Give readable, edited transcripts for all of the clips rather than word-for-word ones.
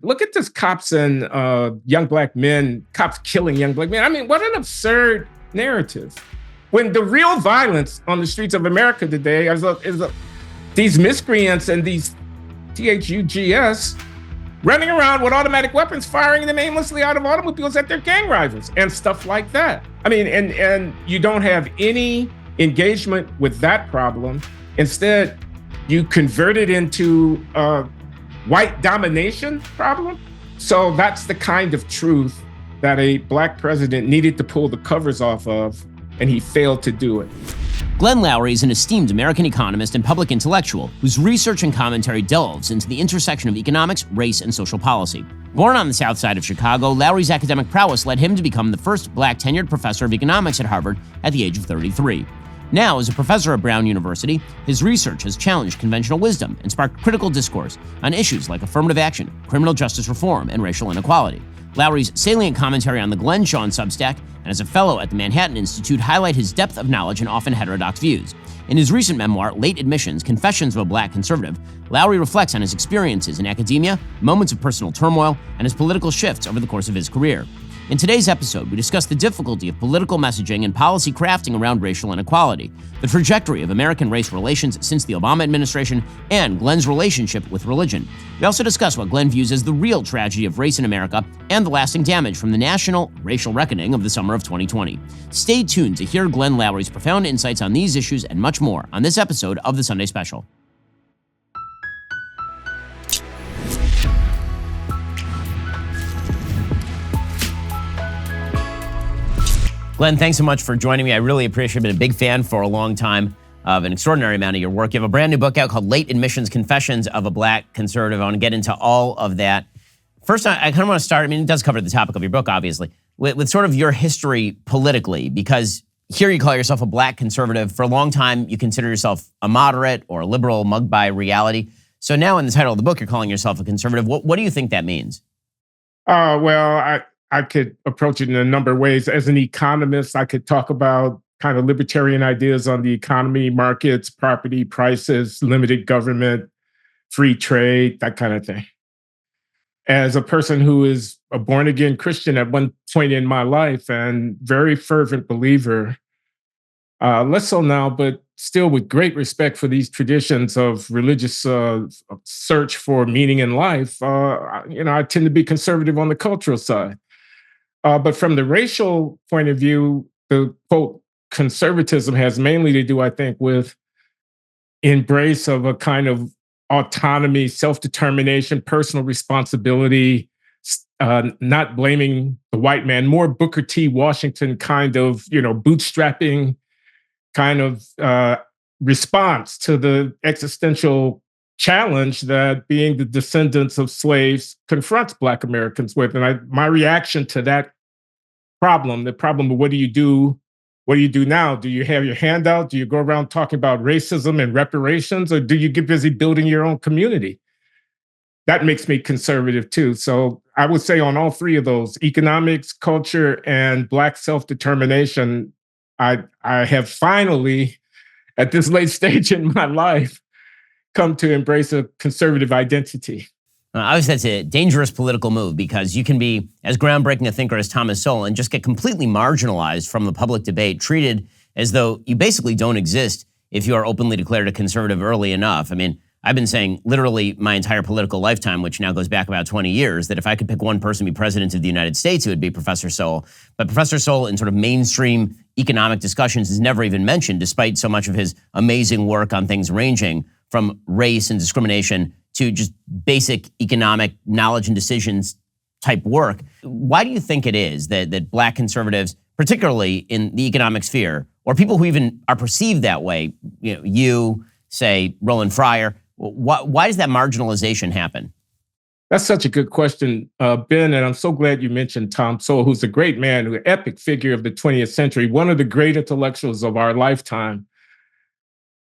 look at this cops and young black men, cops killing young black men. I mean, what an absurd narrative. When the real violence on the streets of America today is these miscreants and these THUGS running around with automatic weapons, firing them aimlessly out of automobiles at their gang rivals and stuff like that. I mean, and you don't have any engagement with that problem. Instead, you convert it into a white domination problem. So that's the kind of truth that a black president needed to pull the covers off of, and he failed to do it. Glenn Loury is an esteemed American economist and public intellectual whose research and commentary delves into the intersection of economics, race, and social policy. Born on the south side of Chicago, Loury's academic prowess led him to become the first black tenured professor of economics at Harvard at the age of 33. Now, as a professor at Brown University, his research has challenged conventional wisdom and sparked critical discourse on issues like affirmative action, criminal justice reform, and racial inequality. Loury's salient commentary on the Glenn Show Substack and as a fellow at the Manhattan Institute highlight his depth of knowledge and often heterodox views. In his recent memoir, Late Admissions, Confessions of a Black Conservative, Loury reflects on his experiences in academia, moments of personal turmoil, and his political shifts over the course of his career. In today's episode, we discuss the difficulty of political messaging and policy crafting around racial inequality, the trajectory of American race relations since the Obama administration, and Glenn's relationship with religion. We also discuss what Glenn views as the real tragedy of race in America and the lasting damage from the national racial reckoning of the summer of 2020. Stay tuned to hear Glenn Loury's profound insights on these issues and much more on this episode of the Sunday Special. Glenn, thanks so much for joining me. I really appreciate it. I've been a big fan for a long time of an extraordinary amount of your work. You have a brand new book out called Late Admissions, Confessions of a Black Conservative. I want to get into all of that. First, I kind of want to start, it does cover the topic of your book, obviously, with sort of your history politically, because here you call yourself a black conservative. For a long time, you consider yourself a moderate or a liberal mugged by reality. So now in the title of the book, you're calling yourself a conservative. What do you think that means? I could approach it in a number of ways. As an economist, I could talk about kind of libertarian ideas on the economy, markets, property prices, limited government, free trade, that kind of thing. As a person who is a born-again Christian at one point in my life and very fervent believer, less so now, but still with great respect for these traditions of religious search for meaning in life, I tend to be conservative on the cultural side. But from the racial point of view, the quote, conservatism has mainly to do, I think, with embrace of a kind of autonomy, self-determination, personal responsibility, not blaming the white man, more Booker T. Washington kind of, bootstrapping kind of response to the existential challenge that being the descendants of slaves confronts Black Americans with. And my reaction to that problem, the problem of what do you do now? Do you have your hand out? Do you go around talking about racism and reparations, or do you get busy building your own community? That makes me conservative too. So I would say on all three of those, economics, culture, and Black self-determination, I have finally, at this late stage in my life, come to embrace a conservative identity. Obviously, that's a dangerous political move because you can be as groundbreaking a thinker as Thomas Sowell and just get completely marginalized from the public debate, treated as though you basically don't exist if you are openly declared a conservative early enough. I've been saying literally my entire political lifetime, which now goes back about 20 years, that if I could pick one person to be president of the United States, it would be Professor Sowell. But Professor Sowell in sort of mainstream economic discussions is never even mentioned, despite so much of his amazing work on things ranging from race and discrimination to just basic economic knowledge and decisions type work. Why do you think it is that Black conservatives, particularly in the economic sphere, or people who even are perceived that way, you say Roland Fryer, why does that marginalization happen? That's such a good question, Ben, and I'm so glad you mentioned Tom Sowell, who's a great man, an epic figure of the 20th century, one of the great intellectuals of our lifetime.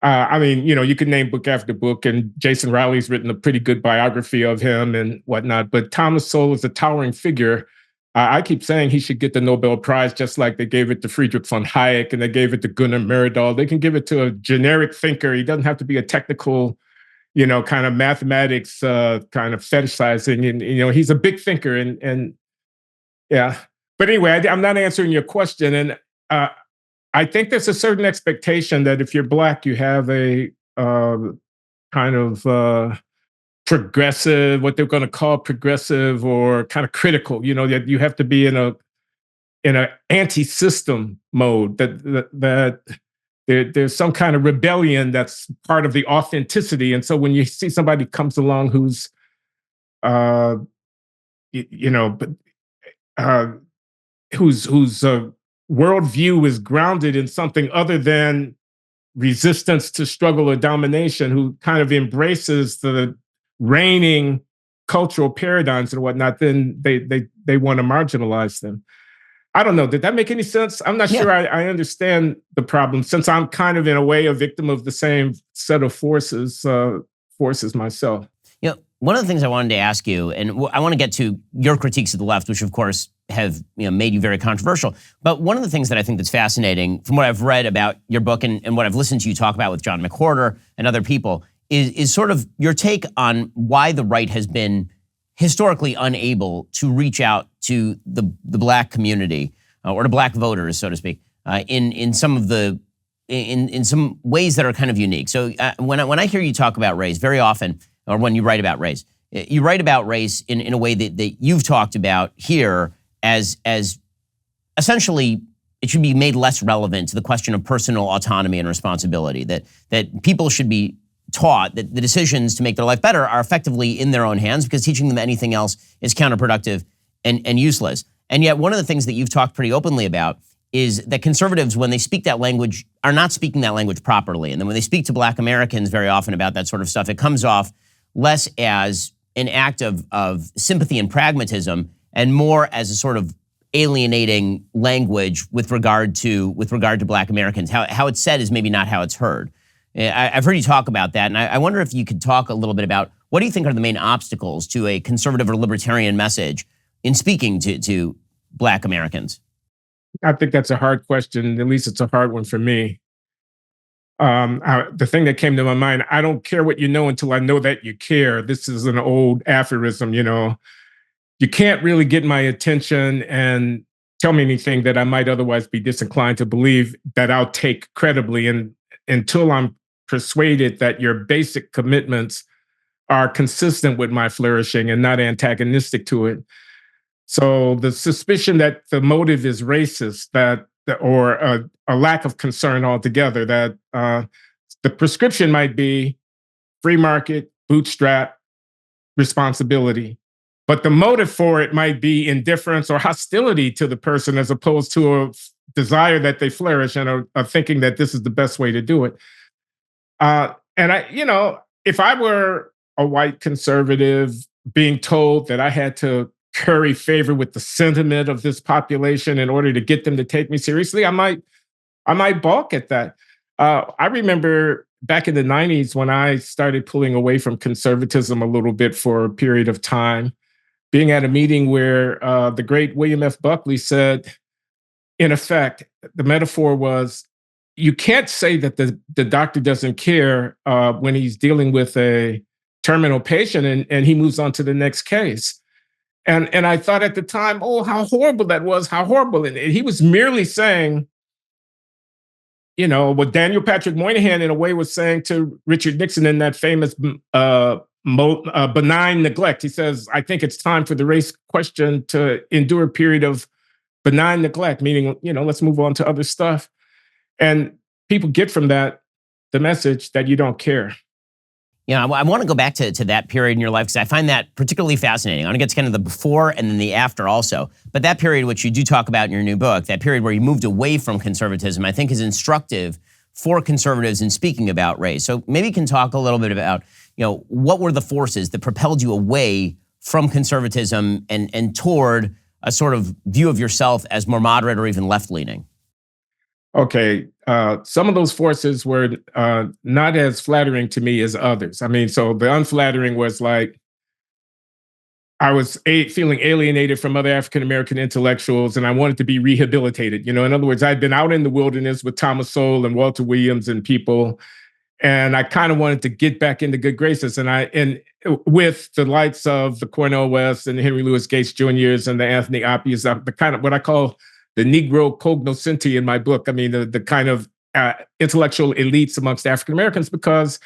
You could name book after book, and Jason Riley's written a pretty good biography of him and whatnot. But Thomas Sowell is a towering figure. I keep saying he should get the Nobel Prize, just like they gave it to Friedrich von Hayek and they gave it to Gunnar Myrdal. They can give it to a generic thinker. He doesn't have to be a technical kind of mathematics, kind of fetishizing. And, he's a big thinker. And yeah. But anyway, I'm not answering your question. And I think there's a certain expectation that if you're Black, you have a kind of progressive, what they're going to call progressive or kind of critical, that you have to be in a anti-system mode, that there's some kind of rebellion that's part of the authenticity. And so when you see somebody comes along who's but whose worldview is grounded in something other than resistance to struggle or domination, who kind of embraces the reigning cultural paradigms and whatnot, then they want to marginalize them. I don't know. Did that make any sense? I'm not sure I understand the problem, since I'm kind of in a way a victim of the same set of forces myself. One of the things I wanted to ask you, and I want to get to your critiques of the left, which of course have made you very controversial. But one of the things that I think that's fascinating from what I've read about your book and what I've listened to you talk about with John McWhorter and other people is sort of your take on why the right has been historically unable to reach out to the Black community or to Black voters, so to speak, in some of the in some ways that are kind of unique. So when I hear you talk about race very often, or when you write about race, you write about race in a way that you've talked about here as essentially it should be made less relevant to the question of personal autonomy and responsibility, that people should be taught that the decisions to make their life better are effectively in their own hands, because teaching them anything else is counterproductive and useless. And yet one of the things that you've talked pretty openly about is that conservatives, when they speak that language, are not speaking that language properly. And then when they speak to Black Americans very often about that sort of stuff, it comes off less as an act of sympathy and pragmatism and more as a sort of alienating language with regard to Black Americans. How it's said is maybe not how it's heard. I've heard you talk about that, and I wonder if you could talk a little bit about what do you think are the main obstacles to a conservative or libertarian message in speaking to Black Americans? I think that's a hard question. At least it's a hard one for me. The thing that came to my mind, I don't care what you know until I know that you care. This is an old aphorism, You can't really get my attention and tell me anything that I might otherwise be disinclined to believe that I'll take credibly. And until I'm persuaded that your basic commitments are consistent with my flourishing and not antagonistic to it. So the suspicion that the motive is racist, or a lack of concern altogether, that the prescription might be free market, bootstrap, responsibility. But the motive for it might be indifference or hostility to the person, as opposed to a desire that they flourish and a thinking that this is the best way to do it. If I were a white conservative being told that I had to curry favor with the sentiment of this population in order to get them to take me seriously, I might balk at that. I remember back in the 90s when I started pulling away from conservatism a little bit for a period of time, being at a meeting where the great William F. Buckley said, in effect, the metaphor was, you can't say that the doctor doesn't care when he's dealing with a terminal patient and he moves on to the next case. And I thought at the time, oh, how horrible that was, how horrible. And he was merely saying, what Daniel Patrick Moynihan in a way was saying to Richard Nixon in that famous benign neglect. He says, I think it's time for the race question to endure a period of benign neglect, meaning, let's move on to other stuff. And people get from that the message that you don't care. I want to go back to that period in your life because I find that particularly fascinating. I want to get to kind of the before and then the after also. But that period, which you do talk about in your new book, that period where you moved away from conservatism, I think is instructive for conservatives in speaking about race. So maybe you can talk a little bit about, what were the forces that propelled you away from conservatism and toward a sort of view of yourself as more moderate or even left-leaning? Okay, some of those forces were not as flattering to me as others. I mean, so the unflattering was like, I was feeling alienated from other African-American intellectuals, and I wanted to be rehabilitated. In other words, I'd been out in the wilderness with Thomas Sowell and Walter Williams and people, And I kind of wanted to get back into good graces. And with the likes of the Cornel West and the Henry Louis Gates Jr.'s and the Anthony Appiahs, the kind of what I call the Negro cognoscenti in my book. I mean, the kind of intellectual elites amongst African Americans, because,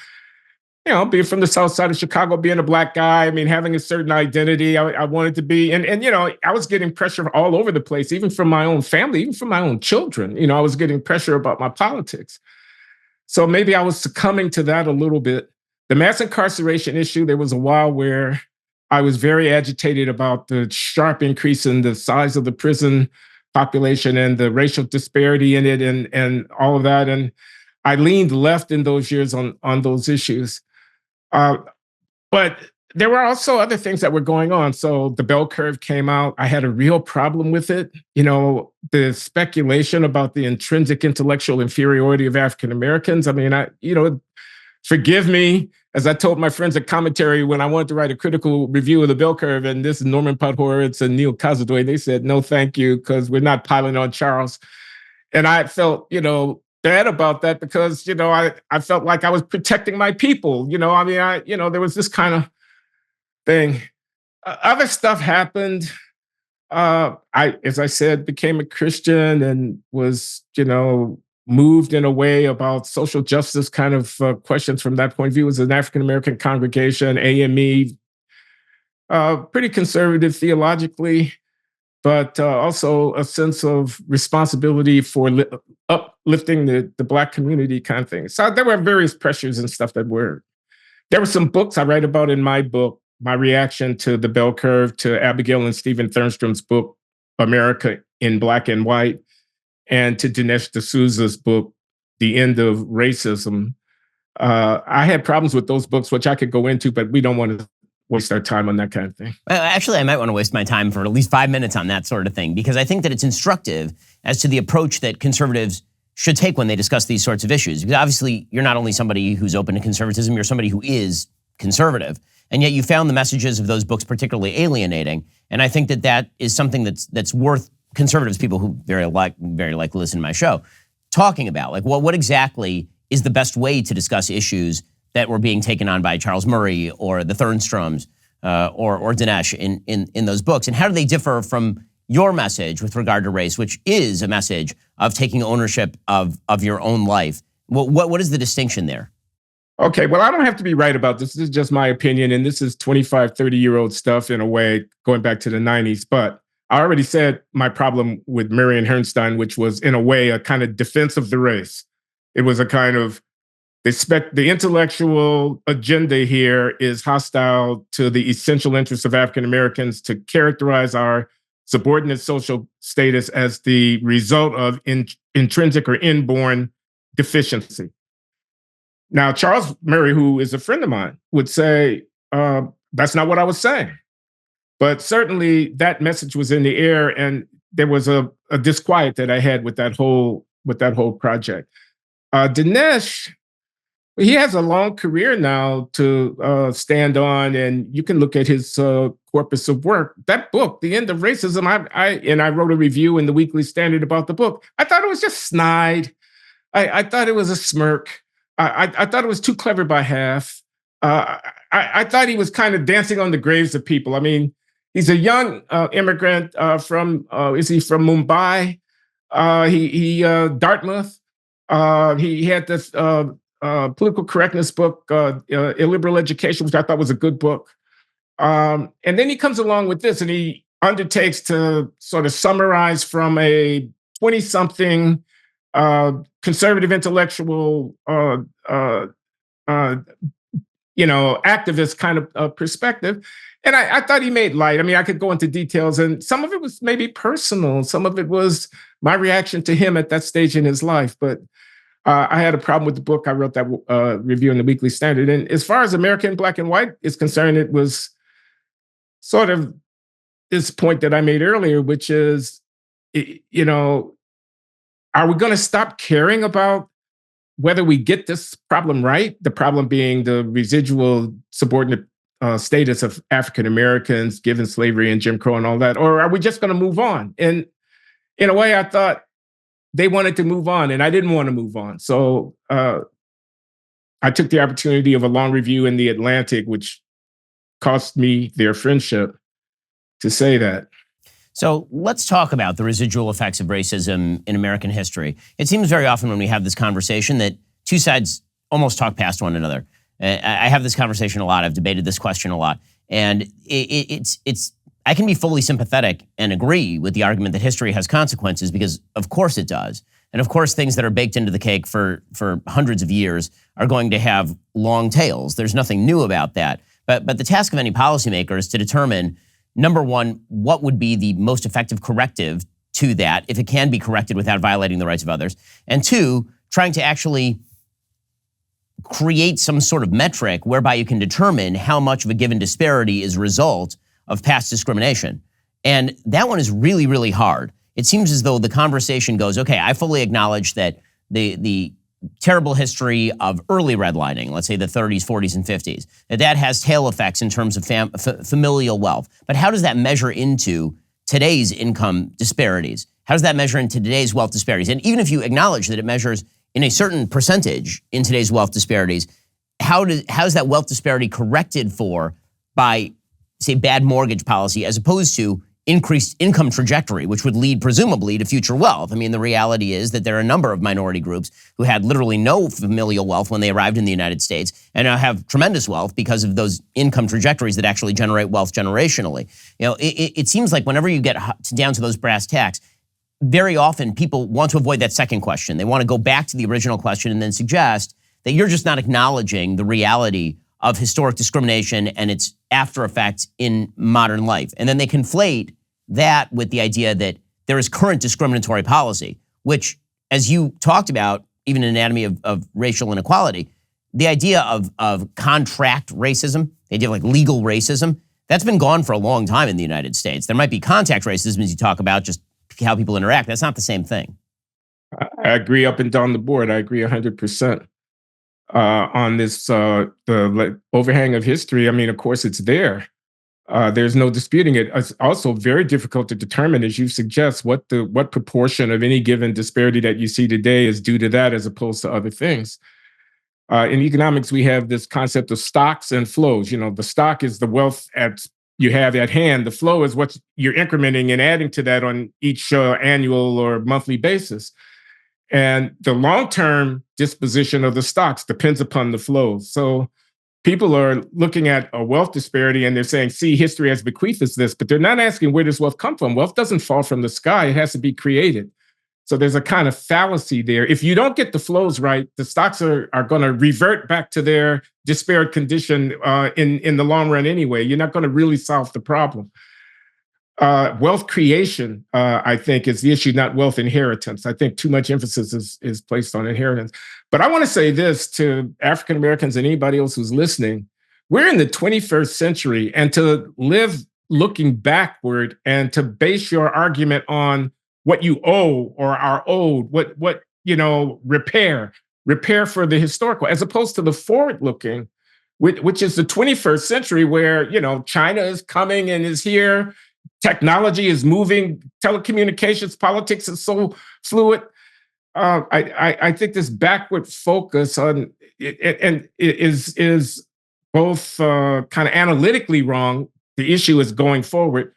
being from the South Side of Chicago, being a Black guy, I mean, having a certain identity, I wanted to be, and I was getting pressure all over the place, even from my own family, even from my own children. I was getting pressure about my politics. So maybe I was succumbing to that a little bit. The mass incarceration issue, there was a while where I was very agitated about the sharp increase in the size of the prison population and the racial disparity in it and all of that. And I leaned left in those years on those issues. But there were also other things that were going on. So the bell curve came out. I had a real problem with it. The speculation about the intrinsic intellectual inferiority of African Americans. I mean, forgive me, as I told my friends at Commentary when I wanted to write a critical review of the bell curve, and this is Norman Podhoretz and Neil Kazadoy, they said, no, thank you, because we're not piling on Charles. And I felt, bad about that because, I felt like I was protecting my people. There was this kind of thing. Other stuff happened. As I said, became a Christian and was, moved in a way about social justice kind of questions from that point of view. It was an African-American congregation, AME, pretty conservative theologically, but also a sense of responsibility for uplifting the Black community kind of thing. So there were various pressures and stuff there were some books I write about in my book, my reaction to the bell curve, to Abigail and Stephen Thernstrom's book, America in Black and White, and to Dinesh D'Souza's book, The End of Racism. I had problems with those books, which I could go into, but we don't want to waste our time on that kind of thing. Actually, I might want to waste my time for at least 5 minutes on that sort of thing, because I think that it's instructive as to the approach that conservatives should take when they discuss these sorts of issues. Because obviously, you're not only somebody who's open to conservatism, you're somebody who is conservative. And yet you found the messages of those books particularly alienating. And I think that is something that's worth conservatives, people who very likely listen to my show, talking about. Like, what exactly is the best way to discuss issues that were being taken on by Charles Murray or the Thornstroms or Dinesh in those books? And how do they differ from your message with regard to race, which is a message of taking ownership of your own life? What is the distinction there? Okay, well, I don't have to be right about this. This is just my opinion, and this is 25, 30-year-old stuff in a way, going back to the 90s. But I already said my problem with Marion Herrnstein, which was, in a way, a kind of defense of the race. It was a kind of, the intellectual agenda here is hostile to the essential interests of African Americans, to characterize our subordinate social status as the result of intrinsic or inborn deficiency. Now, Charles Murray, who is a friend of mine, would say, that's not what I was saying. But certainly that message was in the air, and there was a disquiet that I had with that whole project. Dinesh, he has a long career now to stand on, and you can look at his corpus of work. That book, The End of Racism, I wrote a review in the Weekly Standard about the book. I thought it was just snide. I thought it was a smirk. I thought it was too clever by half. I thought he was kind of dancing on the graves of people. I mean, he's a young immigrant is he from Mumbai? He Dartmouth. He had this political correctness book, Illiberal Education, which I thought was a good book. And then he comes along with this, and he undertakes to sort of summarize from a 20-something conservative intellectual, activist kind of perspective. And I thought he made light. I mean, I could go into details, and some of it was maybe personal. Some of it was my reaction to him at that stage in his life. But I had a problem with the book. I wrote that review in the Weekly Standard. And as far as American Black and White is concerned, it was sort of this point that I made earlier, which is, are we going to stop caring about whether we get this problem right? The problem being the residual subordinate status of African Americans given slavery and Jim Crow and all that, or are we just going to move on? And in a way, I thought they wanted to move on, and I didn't want to move on. So I I took the opportunity of a long review in The Atlantic, which cost me their friendship, to say that. So let's talk about the residual effects of racism in American history. It seems very often when we have this conversation that two sides almost talk past one another. I have this conversation a lot. I've debated this question a lot. And I can be fully sympathetic and agree with the argument that history has consequences, because of course it does. And of course, things that are baked into the cake for hundreds of years are going to have long tails. There's nothing new about that. But the task of any policymaker is to determine, number one, what would be the most effective corrective to that, if it can be corrected without violating the rights of others. And two, trying to actually create some sort of metric whereby you can determine how much of a given disparity is a result of past discrimination. And that one is really, really hard. It seems as though the conversation goes, okay, I fully acknowledge that the terrible history of early redlining, let's say the 30s, 40s, and 50s, that has tail effects in terms of familial wealth. But how does that measure into today's income disparities? How does that measure into today's wealth disparities? And even if you acknowledge that it measures in a certain percentage in today's wealth disparities, how is that wealth disparity corrected for by, say, bad mortgage policy, as opposed to increased income trajectory, which would lead presumably to future wealth? I mean, the reality is that there are a number of minority groups who had literally no familial wealth when they arrived in the United States and now have tremendous wealth because of those income trajectories that actually generate wealth generationally. You know, it seems like whenever you get down to those brass tacks, very often people want to avoid that second question. They want to go back to the original question and then suggest that you're just not acknowledging the reality of historic discrimination and its after effects in modern life. And then they conflate that with the idea that there is current discriminatory policy, which, as you talked about, even in Anatomy of Racial Inequality, the idea of contract racism, the idea of like legal racism, that's been gone for a long time in the United States. There might be contact racism, as you talk about, just how people interact. That's not the same thing. I agree up and down the board. I agree 100%. On this, the overhang of history. I mean, of course, it's there. There's no disputing it. It's also very difficult to determine, as you suggest, what proportion of any given disparity that you see today is due to that as opposed to other things. In economics, we have this concept of stocks and flows. You know, the stock is the wealth you have at hand. The flow is what you're incrementing and adding to that on each annual or monthly basis. And the long-term disposition of the stocks depends upon the flows. So people are looking at a wealth disparity and they're saying, see, history has bequeathed us this, but they're not asking where does wealth come from. Wealth doesn't fall from the sky. It has to be created. So there's a kind of fallacy there. If you don't get the flows right, the stocks are going to revert back to their disparate condition in the long run anyway. You're not going to really solve the problem. Wealth creation, I think, is the issue, not wealth inheritance. I think too much emphasis is placed on inheritance. But I want to say this to African Americans and anybody else who's listening. We're in the 21st century, and to live looking backward and to base your argument on what you owe or are owed, what repair for the historical, as opposed to the forward looking, which is the 21st century, where China is coming and is here. Technology is moving, telecommunications, politics is so fluid. I think this backward focus on it and is both kind of analytically wrong. The issue is going forward,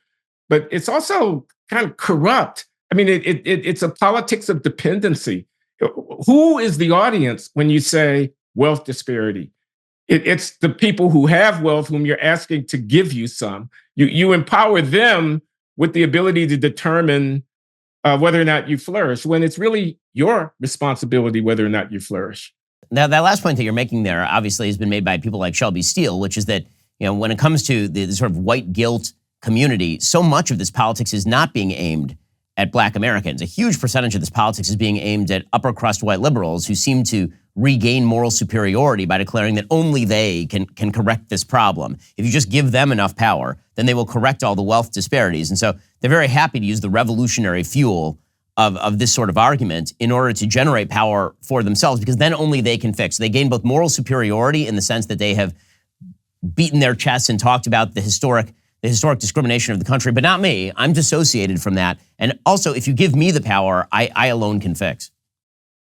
but it's also kind of corrupt. I mean, it's a politics of dependency. Who is the audience when you say wealth disparity? It's the people who have wealth whom you're asking to give you some. You empower them with the ability to determine whether or not you flourish, when it's really your responsibility whether or not you flourish. Now, that last point that you're making there obviously has been made by people like Shelby Steele, which is that when it comes to the sort of white guilt community, so much of this politics is not being aimed at Black Americans. A huge percentage of this politics is being aimed at upper crust white liberals who seem to regain moral superiority by declaring that only they can correct this problem. If you just give them enough power, then they will correct all the wealth disparities. And so they're very happy to use the revolutionary fuel of this sort of argument in order to generate power for themselves, because then only they can fix. They gain both moral superiority in the sense that they have beaten their chests and talked about the historic discrimination of the country, but not me. I'm dissociated from that. And also, if you give me the power, I alone can fix.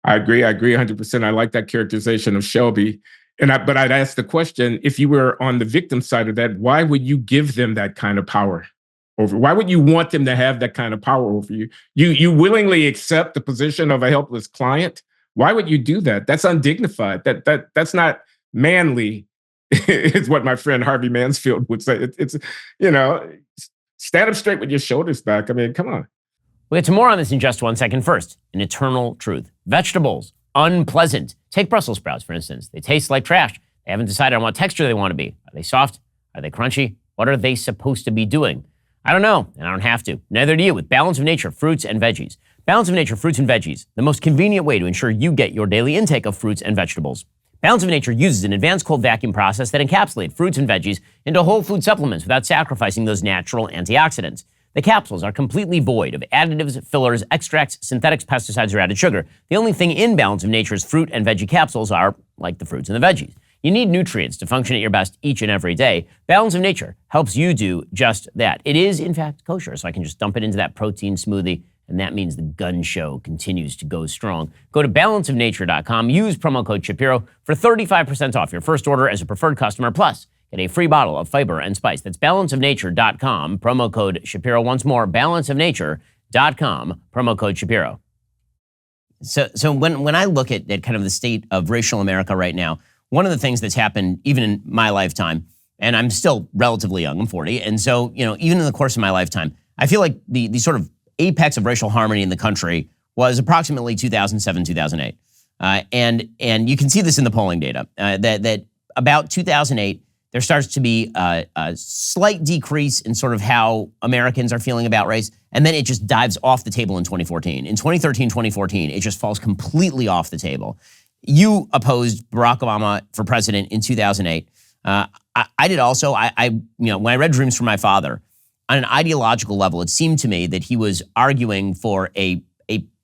I agree 100%. I like that characterization of Shelby. But I'd ask the question: if you were on the victim side of that, why would you give them that kind of power over? Why would you want them to have that kind of power over you? You willingly accept the position of a helpless client. Why would you do that? That's undignified. That's not manly. Is what my friend Harvey Mansfield would say. It's you know, stand up straight with your shoulders back. I mean, come on. We'll get to more on this in just 1 second. First, an eternal truth. Vegetables, unpleasant. Take Brussels sprouts, for instance. They taste like trash. They haven't decided on what texture they want to be. Are they soft? Are they crunchy? What are they supposed to be doing? I don't know, and I don't have to. Neither do you with Balance of Nature fruits and veggies. Balance of Nature fruits and veggies, the most convenient way to ensure you get your daily intake of fruits and vegetables. Balance of Nature uses an advanced cold vacuum process that encapsulates fruits and veggies into whole food supplements without sacrificing those natural antioxidants. The capsules are completely void of additives, fillers, extracts, synthetics, pesticides, or added sugar. The only thing in Balance of Nature's fruit and veggie capsules are, like the fruits and the veggies. You need nutrients to function at your best each and every day. Balance of Nature helps you do just that. It is, in fact, kosher, so I can just dump it into that protein smoothie, and that means the gun show continues to go strong. Go to balanceofnature.com, use promo code Shapiro for 35% off your first order as a preferred customer, plus get a free bottle of fiber and spice. That's balanceofnature.com, promo code Shapiro. Once more, balanceofnature.com, promo code Shapiro. So when I look at kind of the state of racial America right now, one of the things that's happened even in my lifetime, and I'm still relatively young, I'm 40, and so, even in the course of my lifetime, I feel like the sort of apex of racial harmony in the country was approximately 2007, 2008. And you can see this in the polling data, that about 2008, there starts to be a slight decrease in sort of how Americans are feeling about race, and then it just dives off the table in 2014. In 2013, 2014, it just falls completely off the table. You opposed Barack Obama for president in 2008. I did also. When I read Dreams from My Father, on an ideological level, it seemed to me that he was arguing for a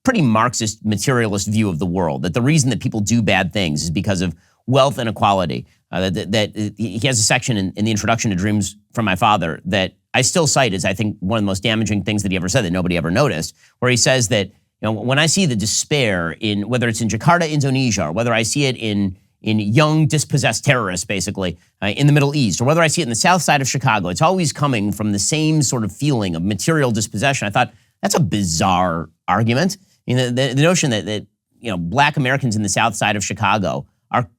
pretty Marxist materialist view of the world, that the reason that people do bad things is because of wealth inequality. That he has a section in the introduction to Dreams from My Father that I still cite as, I think, one of the most damaging things that he ever said that nobody ever noticed, where he says that, when I see the despair in, whether it's in Jakarta, Indonesia, or whether I see it in young, dispossessed terrorists, basically, in the Middle East, or whether I see it in the south side of Chicago, it's always coming from the same sort of feeling of material dispossession. I thought, that's a bizarre argument. The notion that Black Americans in the south side of Chicago are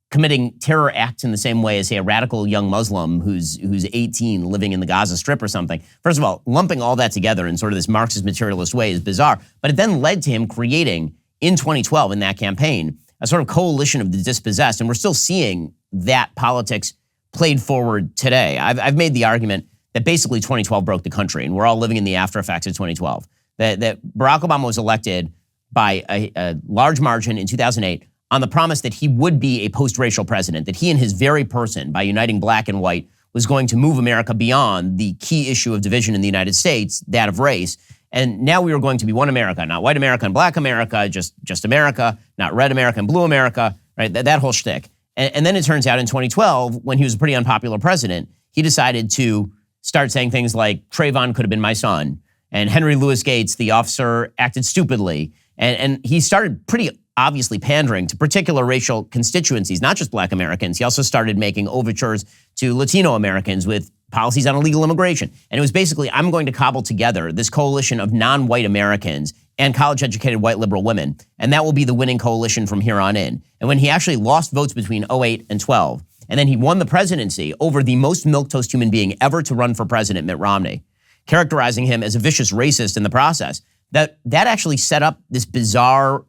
committing terror acts in the same way as, say, a radical young Muslim who's 18 living in the Gaza Strip or something. First of all, lumping all that together in sort of this Marxist materialist way is bizarre. But it then led to him creating, in 2012, in that campaign, a sort of coalition of the dispossessed. And we're still seeing that politics played forward today. I've made the argument that basically 2012 broke the country, and we're all living in the after effects of 2012. That Barack Obama was elected by a large margin in 2008 on the promise that he would be a post-racial president, that he and his very person, by uniting black and white, was going to move America beyond the key issue of division in the United States, that of race. And now we were going to be one America, not white America and black America, just America, not red America and blue America, right? That whole shtick. And then it turns out in 2012, when he was a pretty unpopular president, he decided to start saying things like, Trayvon could have been my son, and Henry Louis Gates, the officer, acted stupidly. And he started pretty obviously pandering to particular racial constituencies, not just black Americans. He also started making overtures to Latino Americans with policies on illegal immigration. And it was basically, I'm going to cobble together this coalition of non-white Americans and college-educated white liberal women, and that will be the winning coalition from here on in. And when he actually lost votes between 2008 and 12, and then he won the presidency over the most milquetoast human being ever to run for president, Mitt Romney, characterizing him as a vicious racist in the process, that actually set up this bizarre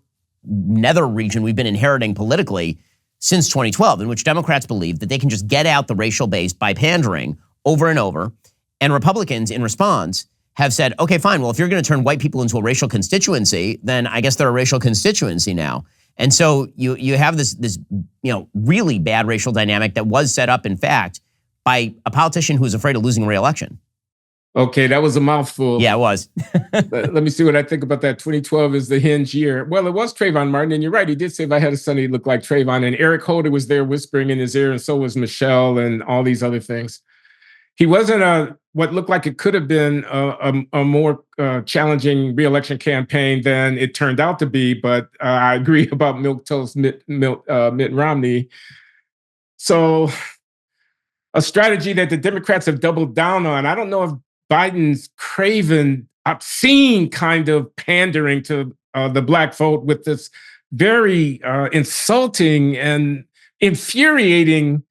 nether region we've been inheriting politically since 2012, in which Democrats believe that they can just get out the racial base by pandering over and over. And Republicans, in response, have said, okay, fine, well, if you're going to turn white people into a racial constituency, then I guess they're a racial constituency now. And so you have this really bad racial dynamic that was set up, in fact, by a politician who was afraid of losing re-election. Okay, that was a mouthful. Yeah, it was. Let me see what I think about that. 2012 is the hinge year. Well, it was Trayvon Martin, and you're right. He did say if I had a son, he'd look like Trayvon. And Eric Holder was there whispering in his ear, and so was Michelle and all these other things. He wasn't what looked like it could have been a more challenging re-election campaign than it turned out to be. But I agree about milquetoast Mitt Romney. So a strategy that the Democrats have doubled down on. I don't know if Biden's craven, obscene kind of pandering to the black vote with this very insulting and infuriating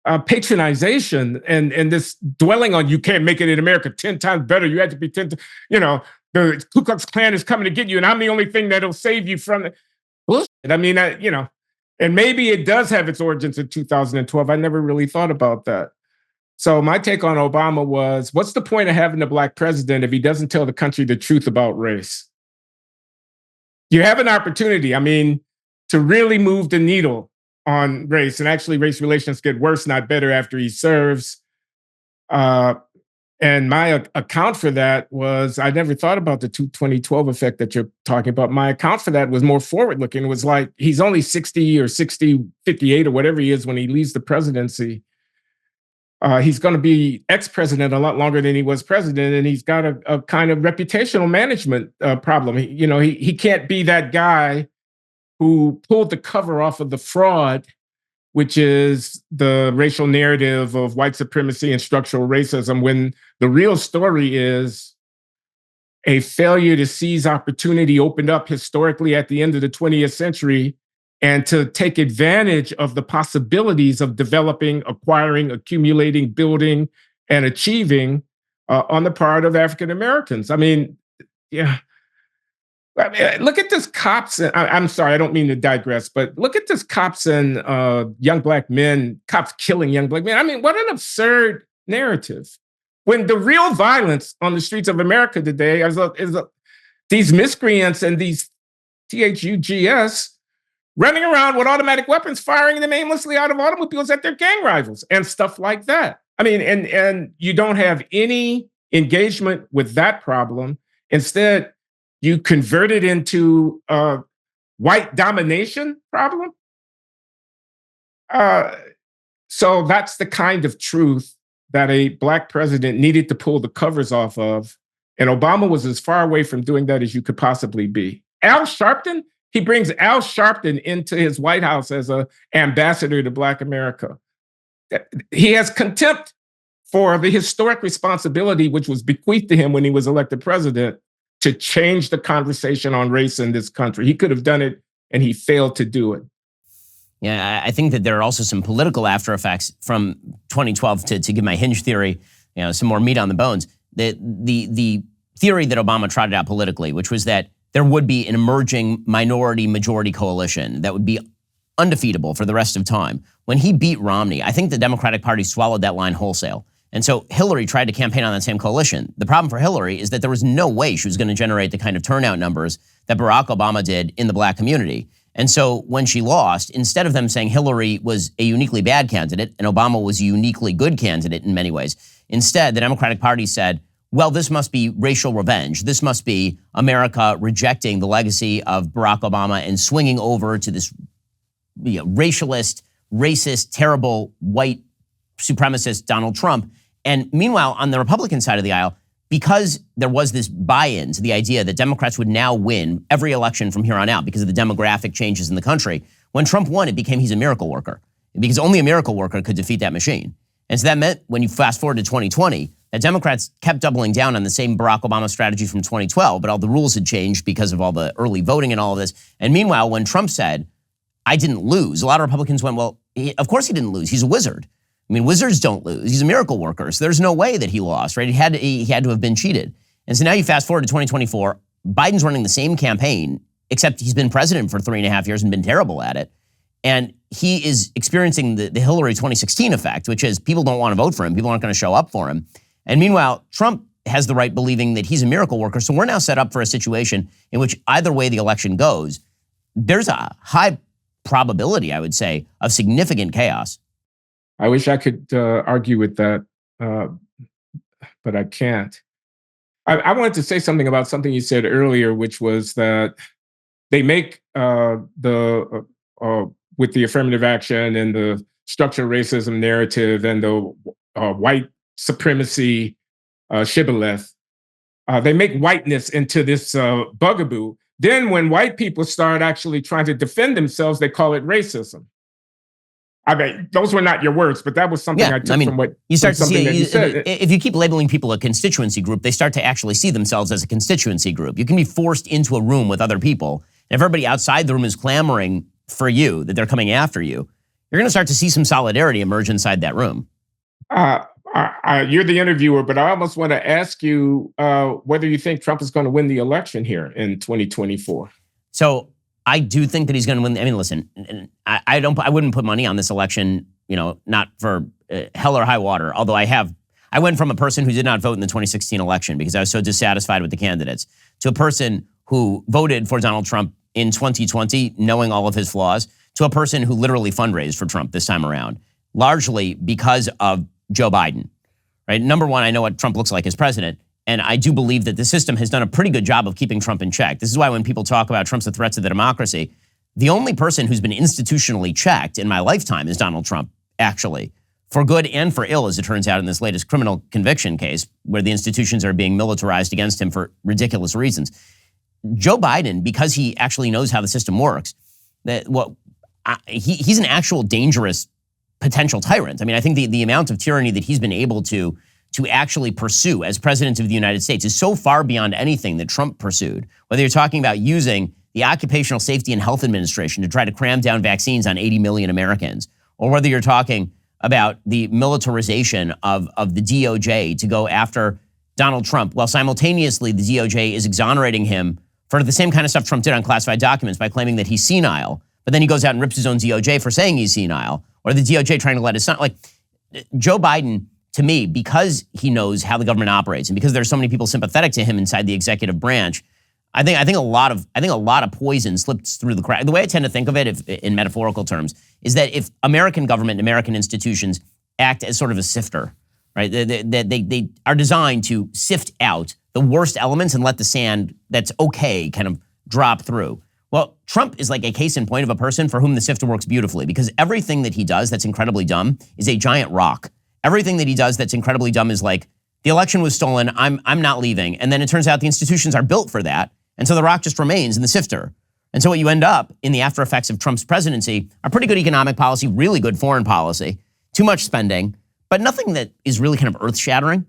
patronization and this dwelling on you can't make it in America 10 times better. You had to be 10, you know, the Ku Klux Klan is coming to get you, and I'm the only thing that'll save you from it. Bullshit. I mean, and maybe it does have its origins in 2012. I never really thought about that. So my take on Obama was, what's the point of having a black president if he doesn't tell the country the truth about race? You have an opportunity, I mean, to really move the needle on race, and actually race relations get worse, not better, after he serves. And my account for that was, I never thought about the 2012 effect that you're talking about. My account for that was more forward looking. It was like, he's only 60 or 60, 58 or whatever he is when he leaves the presidency. He's going to be ex-president a lot longer than he was president, and he's got a kind of reputational management problem. He can't be that guy who pulled the cover off of the fraud, which is the racial narrative of white supremacy and structural racism, when the real story is a failure to seize opportunity opened up historically at the end of the 20th century and to take advantage of the possibilities of developing, acquiring, accumulating, building, and achieving on the part of African Americans. I mean, yeah. I mean, look at this cops. I'm sorry, I don't mean to digress, but look at this cops and young black men, cops killing young black men. I mean, what an absurd narrative. When the real violence on the streets of America today is these miscreants and these THUGS running around with automatic weapons, firing them aimlessly out of automobiles at their gang rivals and stuff like that. I mean, and you don't have any engagement with that problem. Instead, you convert it into a white domination problem. So that's the kind of truth that a black president needed to pull the covers off of. And Obama was as far away from doing that as you could possibly be. Al Sharpton, he brings Al Sharpton into his White House as an ambassador to Black America. He has contempt for the historic responsibility which was bequeathed to him when he was elected president to change the conversation on race in this country. He could have done it, and he failed to do it. Yeah, I think that there are also some political after effects from 2012 to give my hinge theory, some more meat on the bones. The theory that Obama trotted out politically, which was that there would be an emerging minority majority coalition that would be undefeatable for the rest of time. When he beat Romney, I think the Democratic Party swallowed that line wholesale. And so Hillary tried to campaign on that same coalition. The problem for Hillary is that there was no way she was going to generate the kind of turnout numbers that Barack Obama did in the black community. And so when she lost, instead of them saying Hillary was a uniquely bad candidate and Obama was a uniquely good candidate in many ways, instead the Democratic Party said, well, this must be racial revenge. This must be America rejecting the legacy of Barack Obama and swinging over to this racialist, racist, terrible, white supremacist Donald Trump. And meanwhile, on the Republican side of the aisle, because there was this buy-in to the idea that Democrats would now win every election from here on out because of the demographic changes in the country, when Trump won, it became he's a miracle worker, because only a miracle worker could defeat that machine. And so that meant, when you fast forward to 2020, that Democrats kept doubling down on the same Barack Obama strategy from 2012, but all the rules had changed because of all the early voting and all of this. And meanwhile, when Trump said, I didn't lose, a lot of Republicans went, well, of course he didn't lose. He's a wizard. I mean, wizards don't lose. He's a miracle worker. So there's no way that he lost, right? He had to have been cheated. And so now you fast forward to 2024, Biden's running the same campaign, except he's been president for 3.5 years and been terrible at it. And he is experiencing the Hillary 2016 effect, which is people don't want to vote for him. People aren't going to show up for him. And meanwhile, Trump has the right believing that he's a miracle worker. So we're now set up for a situation in which either way the election goes, there's a high probability, I would say, of significant chaos. I wish I could argue with that, but I can't. I wanted to say something about something you said earlier, which was that they make with the affirmative action and the structural racism narrative and the white supremacy shibboleth, they make whiteness into this bugaboo. Then when white people start actually trying to defend themselves, they call it racism. I mean, those were not your words, but that was something I took from what you start to see. You said. If you keep labeling people a constituency group, they start to actually see themselves as a constituency group. You can be forced into a room with other people. If everybody outside the room is clamoring for you, that they're coming after you, you're going to start to see some solidarity emerge inside that room. You're the interviewer, but I almost want to ask you whether you think Trump is going to win the election here in 2024. So I do think that he's going to win. I mean, listen, I wouldn't put money on this election, not for hell or high water. Although I went from a person who did not vote in the 2016 election because I was so dissatisfied with the candidates to a person who voted for Donald Trump in 2020, knowing all of his flaws, to a person who literally fundraised for Trump this time around, largely because of Joe Biden, right? Number one, I know what Trump looks like as president. And I do believe that the system has done a pretty good job of keeping Trump in check. This is why when people talk about Trump's a threat to the democracy, the only person who's been institutionally checked in my lifetime is Donald Trump, actually. For good and for ill, as it turns out in this latest criminal conviction case, where the institutions are being militarized against him for ridiculous reasons. Joe Biden, because he actually knows how the system works, he's an actual dangerous potential tyrant. I mean, I think the amount of tyranny that he's been able to actually pursue as president of the United States is so far beyond anything that Trump pursued. Whether you're talking about using the Occupational Safety and Health Administration to try to cram down vaccines on 80 million Americans, or whether you're talking about the militarization of the DOJ to go after Donald Trump, while simultaneously the DOJ is exonerating him for the same kind of stuff Trump did on classified documents by claiming that he's senile, but then he goes out and rips his own DOJ for saying he's senile, or the DOJ trying to let his son, Joe Biden, to me, because he knows how the government operates and because there's so many people sympathetic to him inside the executive branch, I think a lot of poison slips through the crack. The way I tend to think of it, in metaphorical terms, is that if American government and American institutions act as sort of a sifter, right? They are designed to sift out the worst elements and let the sand that's okay kind of drop through. Well, Trump is like a case in point of a person for whom the sifter works beautifully, because everything that he does that's incredibly dumb is a giant rock. Everything that he does that's incredibly dumb is like, the election was stolen, I'm not leaving. And then it turns out the institutions are built for that. And so the rock just remains in the sifter. And so what you end up in the after effects of Trump's presidency are pretty good economic policy, really good foreign policy, too much spending, but nothing that is really kind of earth-shattering.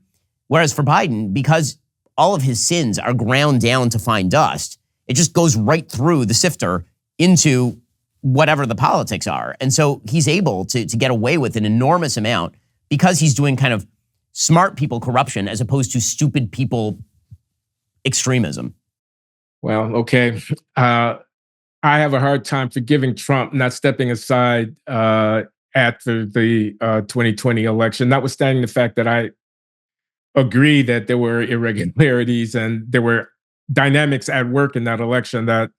Whereas for Biden, because all of his sins are ground down to fine dust, it just goes right through the sifter into whatever the politics are. And so he's able to get away with an enormous amount because he's doing kind of smart people corruption as opposed to stupid people extremism. Well, okay. I have a hard time forgiving Trump not stepping aside after the 2020 election, notwithstanding the fact that I agree that there were irregularities and there were dynamics at work in that election that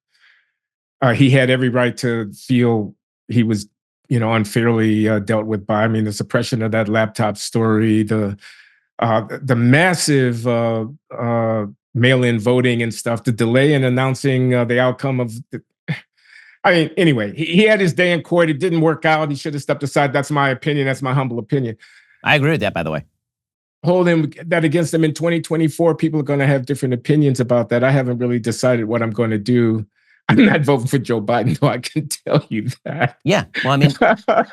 he had every right to feel he was unfairly dealt with by. I mean, the suppression of that laptop story, the massive mail-in voting and stuff, the delay in announcing the outcome of anyway, he had his day in court. It didn't work out. He should have stepped aside. That's my opinion. That's my humble opinion. I agree with that, by the way. Holding that against him in 2024, people are going to have different opinions about that. I haven't really decided what I'm going to do. I'm not voting for Joe Biden, though, I can tell you that. Yeah. Well, I mean,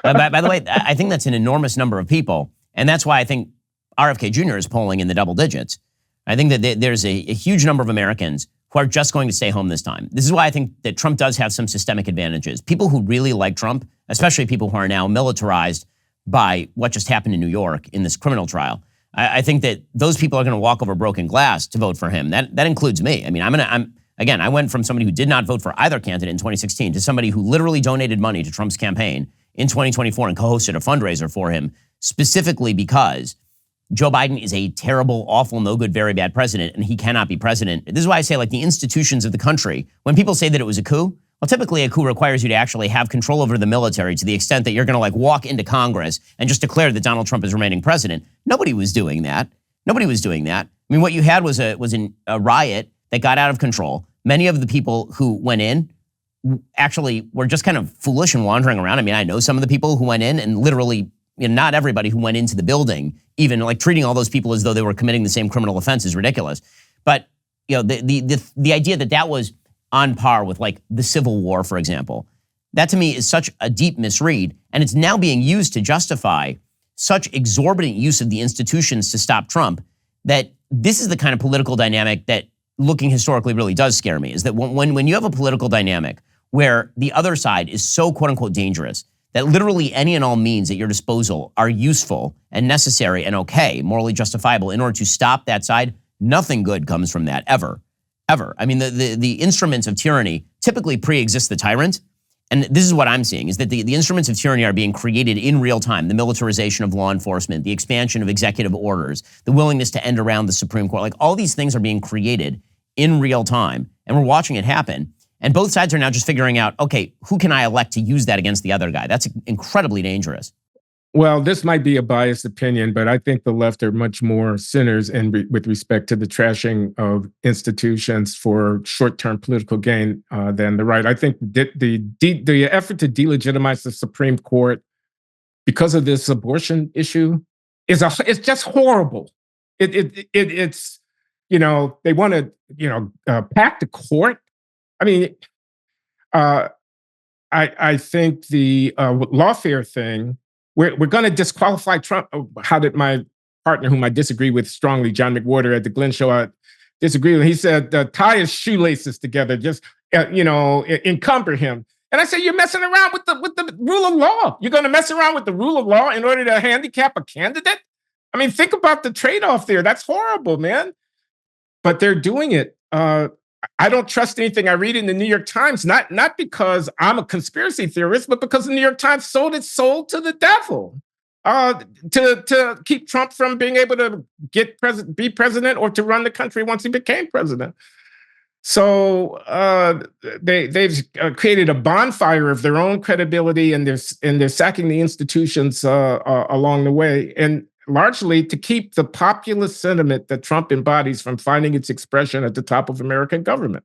by the way, I think that's an enormous number of people. And that's why I think RFK Jr. is polling in the double digits. I think that there's a huge number of Americans who are just going to stay home this time. This is why I think that Trump does have some systemic advantages. People who really like Trump, especially people who are now militarized by what just happened in New York in this criminal trial, I think that those people are going to walk over broken glass to vote for him. That includes me. I mean, I went from somebody who did not vote for either candidate in 2016 to somebody who literally donated money to Trump's campaign in 2024 and co-hosted a fundraiser for him, specifically because Joe Biden is a terrible, awful, no good, very bad president, and he cannot be president. This is why I say, the institutions of the country, when people say that it was a coup, well, typically a coup requires you to actually have control over the military to the extent that you're going to walk into Congress and just declare that Donald Trump is remaining president. Nobody was doing that. I mean, what you had was a riot that got out of control. Many of the people who went in actually were just kind of foolish and wandering around. I mean, I know some of the people who went in, and literally, not everybody who went into the building, even treating all those people as though they were committing the same criminal offense is ridiculous. But the idea that was on par with the Civil War, for example. That to me is such a deep misread, and it's now being used to justify such exorbitant use of the institutions to stop Trump that this is the kind of political dynamic that, looking historically, really does scare me, is that when you have a political dynamic where the other side is so quote unquote dangerous that literally any and all means at your disposal are useful and necessary and okay, morally justifiable in order to stop that side, nothing good comes from that ever. I mean, the instruments of tyranny typically pre-exist the tyrant. And this is what I'm seeing, is that the instruments of tyranny are being created in real time. The militarization of law enforcement, the expansion of executive orders, the willingness to end around the Supreme Court. Like, all these things are being created in real time, and we're watching it happen. And both sides are now just figuring out, okay, who can I elect to use that against the other guy? That's incredibly dangerous. Well, this might be a biased opinion, but I think the left are much more sinners with respect to the trashing of institutions for short-term political gain than the right. I think the effort to delegitimize the Supreme Court because of this abortion issue it's just horrible. It's they want to pack the court. I mean, I think the lawfare thing. We're going to disqualify Trump. How did my partner, whom I disagree with strongly, John McWhorter at the Glenn Show, I disagree with. He said, tie his shoelaces together, just encumber him. And I said, you're messing around with the rule of law. You're going to mess around with the rule of law in order to handicap a candidate? I mean, think about the trade-off there. That's horrible, man. But they're doing it. I don't trust anything I read in the New York Times, not because I'm a conspiracy theorist, but because the New York Times sold its soul to the devil to keep Trump from being able to be president or to run the country once he became president. So they've created a bonfire of their own credibility, and they're sacking the institutions along the way, and largely to keep the populist sentiment that Trump embodies from finding its expression at the top of American government.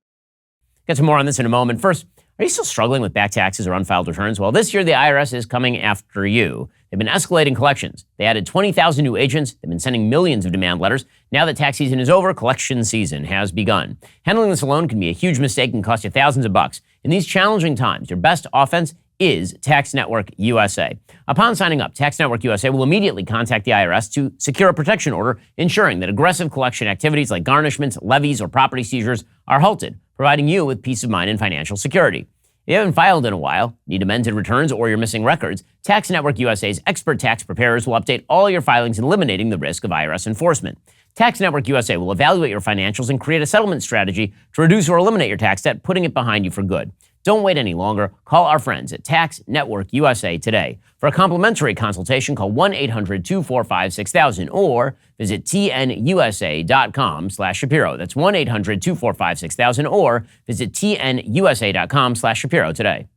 Get to more on this in a moment. First, are you still struggling with back taxes or unfiled returns? Well, this year the IRS is coming after you. They've been escalating collections. They added 20,000 new agents. They've been sending millions of demand letters. Now that tax season is over, collection season has begun. Handling this alone can be a huge mistake and cost you thousands of bucks. In these challenging times, your best offense is Tax Network USA. Upon signing up, Tax Network USA will immediately contact the IRS to secure a protection order, ensuring that aggressive collection activities like garnishments, levies, or property seizures are halted, providing you with peace of mind and financial security. If you haven't filed in a while, need amended returns, or you're missing records, Tax Network USA's expert tax preparers will update all your filings, eliminating the risk of IRS enforcement. Tax Network USA will evaluate your financials and create a settlement strategy to reduce or eliminate your tax debt, putting it behind you for good. Don't wait any longer. Call our friends at Tax Network USA today. For a complimentary consultation, call 1-800-245-6000 or visit tnusa.com/Shapiro. That's 1-800-245-6000 or visit tnusa.com/Shapiro today.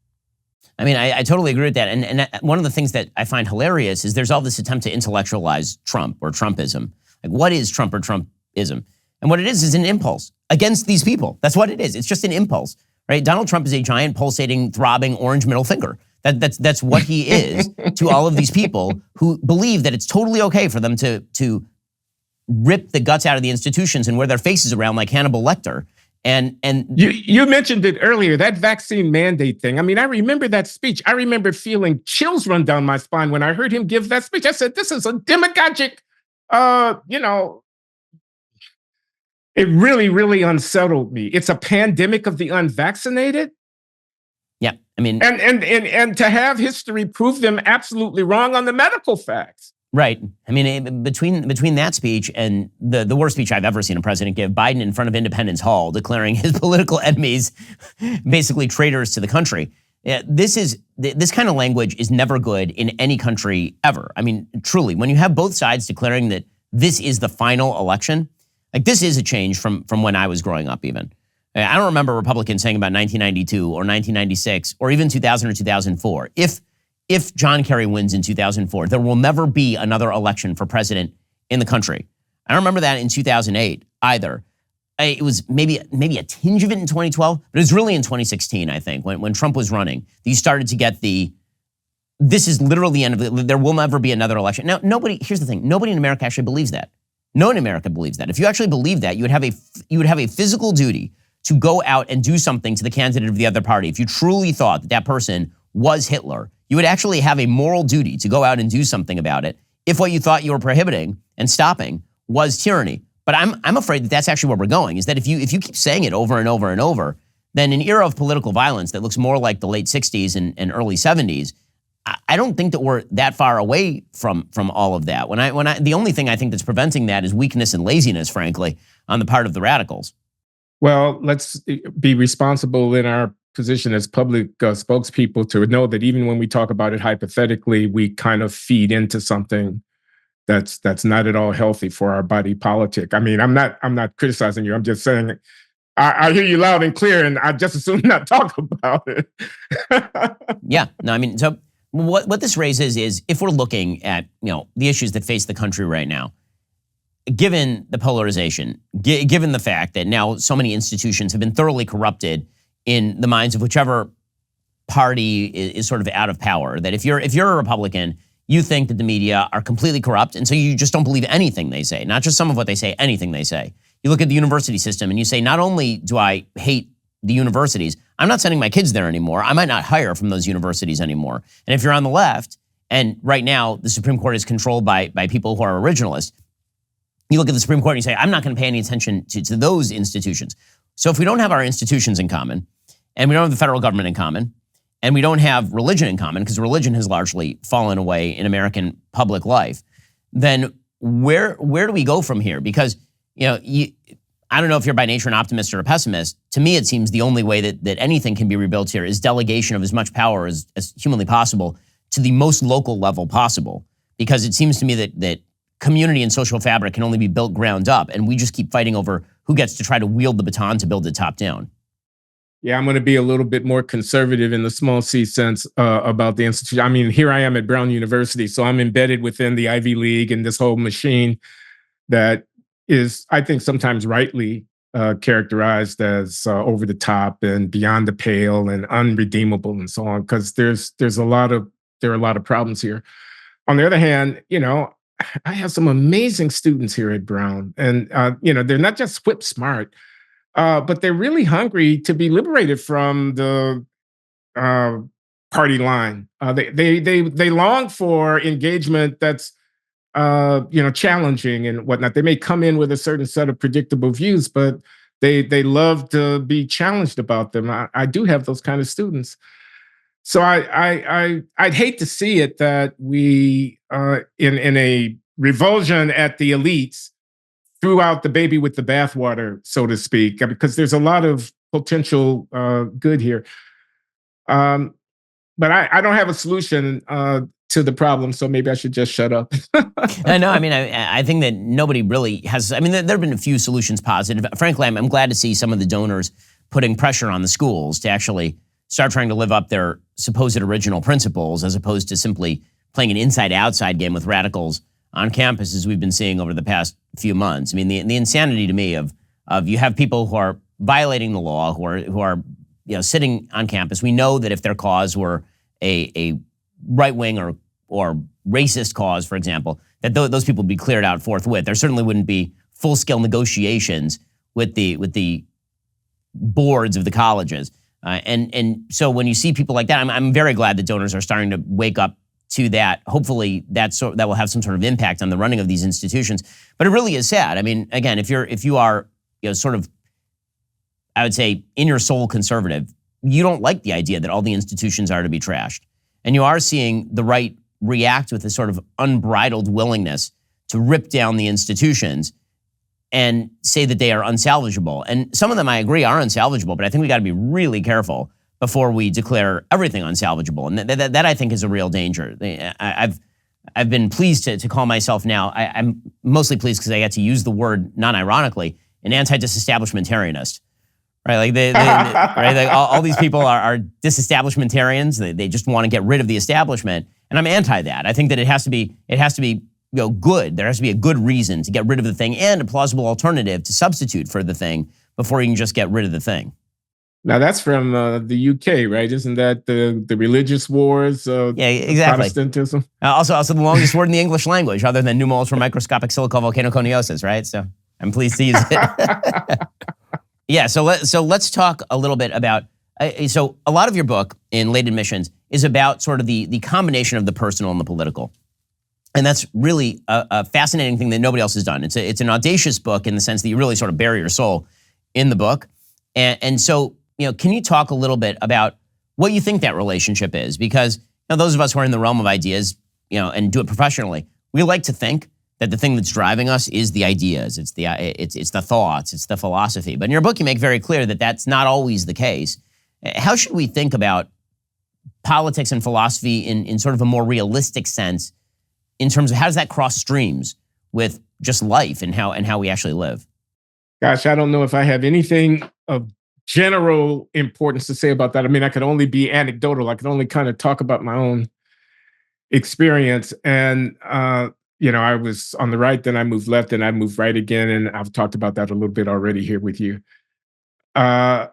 I mean, I totally agree with that. And one of the things that I find hilarious is there's all this attempt to intellectualize Trump or Trumpism. Like, what is Trump or Trumpism? And what it is an impulse against these people. That's what it is. It's just an impulse. Right? Donald Trump is a giant, pulsating, throbbing orange middle finger. That's what he is to all of these people who believe that it's totally okay for them to rip the guts out of the institutions and wear their faces around like Hannibal Lecter. And you mentioned it earlier, that vaccine mandate thing. I mean, I remember that speech. I remember feeling chills run down my spine when I heard him give that speech. I said, this is a demagogic, it really, really unsettled me. It's a pandemic of the unvaccinated. Yeah, I mean, and to have history prove them absolutely wrong on the medical facts. Right. I mean, between that speech and the worst speech I've ever seen a president give, Biden in front of Independence Hall declaring his political enemies basically traitors to the country. This kind of language is never good in any country ever. I mean, truly, when you have both sides declaring that this is the final election. Like, this is a change from when I was growing up even. I don't remember Republicans saying about 1992 or 1996 or even 2000 or 2004. If John Kerry wins in 2004, there will never be another election for president in the country. I don't remember that in 2008 either. It was maybe a tinge of it in 2012, but it was really in 2016, I think, when Trump was running. You started to get this is literally the end of it. There will never be another election. Now, here's the thing, nobody in America actually believes that. No one in America believes that. If you actually believe that, you would have a physical duty to go out and do something to the candidate of the other party. If you truly thought that person was Hitler, you would actually have a moral duty to go out and do something about it if what you thought you were prohibiting and stopping was tyranny. But I'm afraid that that's actually where we're going, is that if you keep saying it over and over and over, then an era of political violence that looks more like the late 60s and early 70s, I don't think that we're that far away from all of that. The only thing I think that's preventing that is weakness and laziness, frankly, on the part of the radicals. Well, let's be responsible in our position as public spokespeople to know that even when we talk about it hypothetically, we kind of feed into something that's not at all healthy for our body politic. I mean, I'm not criticizing you. I'm just saying I hear you loud and clear, and I just assume not talk about it. Yeah, no, I mean, so what this raises is, if we're looking at the issues that face the country right now, given the polarization, given the fact that now so many institutions have been thoroughly corrupted in the minds of whichever party is sort of out of power, that if you're a Republican, you think that the media are completely corrupt, and so you just don't believe anything they say, not just some of what they say, anything they say. You look at the university system and you say, not only do I hate the universities, I'm not sending my kids there anymore. I might not hire from those universities anymore. And if you're on the left, and right now the Supreme Court is controlled by people who are originalists, you look at the Supreme Court and you say, I'm not going to pay any attention to those institutions. So if we don't have our institutions in common, and we don't have the federal government in common, and we don't have religion in common, because religion has largely fallen away in American public life, then where do we go from here? Because I don't know if you're by nature an optimist or a pessimist. To me, it seems the only way that anything can be rebuilt here is delegation of as much power as humanly possible to the most local level possible. Because it seems to me that community and social fabric can only be built ground up, and we just keep fighting over who gets to try to wield the baton to build it top down. Yeah, I'm going to be a little bit more conservative in the small c sense about the institution. I mean, here I am at Brown University, so I'm embedded within the Ivy League and this whole machine that is, I think, sometimes rightly characterized as over the top and beyond the pale and unredeemable and so on, because there are a lot of problems here. On the other hand, I have some amazing students here at Brown, and they're not just whip smart, but they're really hungry to be liberated from the party line. They long for engagement that's challenging and whatnot. They may come in with a certain set of predictable views, but they love to be challenged about them. I do have those kind of students. So I'd hate to see it that we, in a revulsion at the elites, threw out the baby with the bathwater, so to speak, because there's a lot of potential good here. But I don't have a solution to the problem, so maybe I should just shut up. I know. I mean, I think that nobody really has. I mean, there have been a few solutions positive. Frankly, I'm glad to see some of the donors putting pressure on the schools to actually start trying to live up their supposed original principles, as opposed to simply playing an inside-outside game with radicals on campus, as we've been seeing over the past few months. I mean, the insanity to me of you have people who are violating the law, who are sitting on campus. We know that if their cause were a right-wing or racist cause, for example, that those people would be cleared out forthwith. There certainly wouldn't be full-scale negotiations with the boards of the colleges. And so when you see people like that, I'm very glad that donors are starting to wake up to that. Hopefully that will have some sort of impact on the running of these institutions. But it really is sad. I mean, again, if you are sort of, I would say, in your soul conservative, you don't like the idea that all the institutions are to be trashed. And you are seeing the right react with a sort of unbridled willingness to rip down the institutions and say that they are unsalvageable. And some of them, I agree, are unsalvageable, but I think we got to be really careful before we declare everything unsalvageable. And that I think is a real danger. I've been pleased to call myself now, I'm mostly pleased because I get to use the word non-ironically, an anti-disestablishmentarianist. Right, like all these people are disestablishmentarians. They just want to get rid of the establishment, and I'm anti that. I think that it has to be good. There has to be a good reason to get rid of the thing and a plausible alternative to substitute for the thing before you can just get rid of the thing. Now that's from the UK, right? Isn't that the religious wars? Yeah, exactly. Protestantism. Also the longest word in the English language, other than pneumoles for microscopic silicovolcanoconiosis, right? So I'm pleased to use it. Yeah, so let's talk a little bit about So a lot of your book in Late Admissions is about sort of the combination of the personal and the political. And that's really a fascinating thing that nobody else has done. It's an audacious book in the sense that you really sort of bury your soul in the book. And so, can you talk a little bit about what you think that relationship is? Because those of us who are in the realm of ideas, and do it professionally, we like to think that the thing that's driving us is the ideas, it's the thoughts, it's the philosophy. But in your book, you make very clear that that's not always the case. How should we think about politics and philosophy in sort of a more realistic sense, in terms of how does that cross streams with just life and how we actually live? Gosh, I don't know if I have anything of general importance to say about that. I mean, I could only be anecdotal. I could only kind of talk about my own experience. And, I was on the right, then I moved left, then I moved right again. And I've talked about that a little bit already here with you. I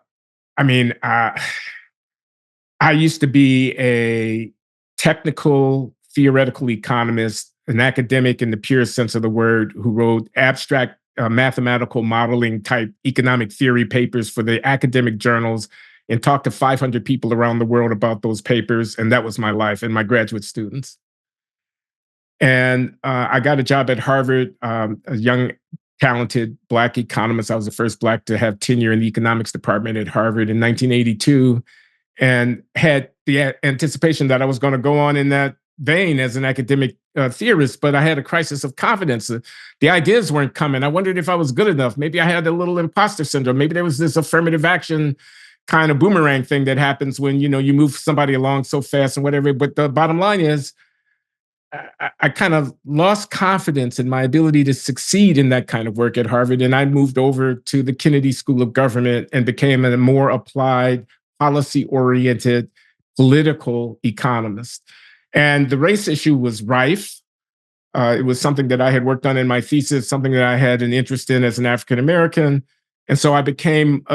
used to be a technical, theoretical economist, an academic in the pure sense of the word, who wrote abstract mathematical modeling type economic theory papers for the academic journals and talked to 500 people around the world about those papers. And that was my life and my graduate students. And I got a job at Harvard, a young, talented Black economist. I was the first Black to have tenure in the economics department at Harvard in 1982, and had the anticipation that I was going to go on in that vein as an academic theorist, but I had a crisis of confidence. The ideas weren't coming. I wondered if I was good enough. Maybe I had a little imposter syndrome. Maybe there was this affirmative action kind of boomerang thing that happens when, you move somebody along so fast and whatever. But the bottom line is, I kind of lost confidence in my ability to succeed in that kind of work at Harvard. And I moved over to the Kennedy School of Government and became a more applied, policy-oriented political economist. And the race issue was rife. It was something that I had worked on in my thesis, something that I had an interest in as an African American. And so I became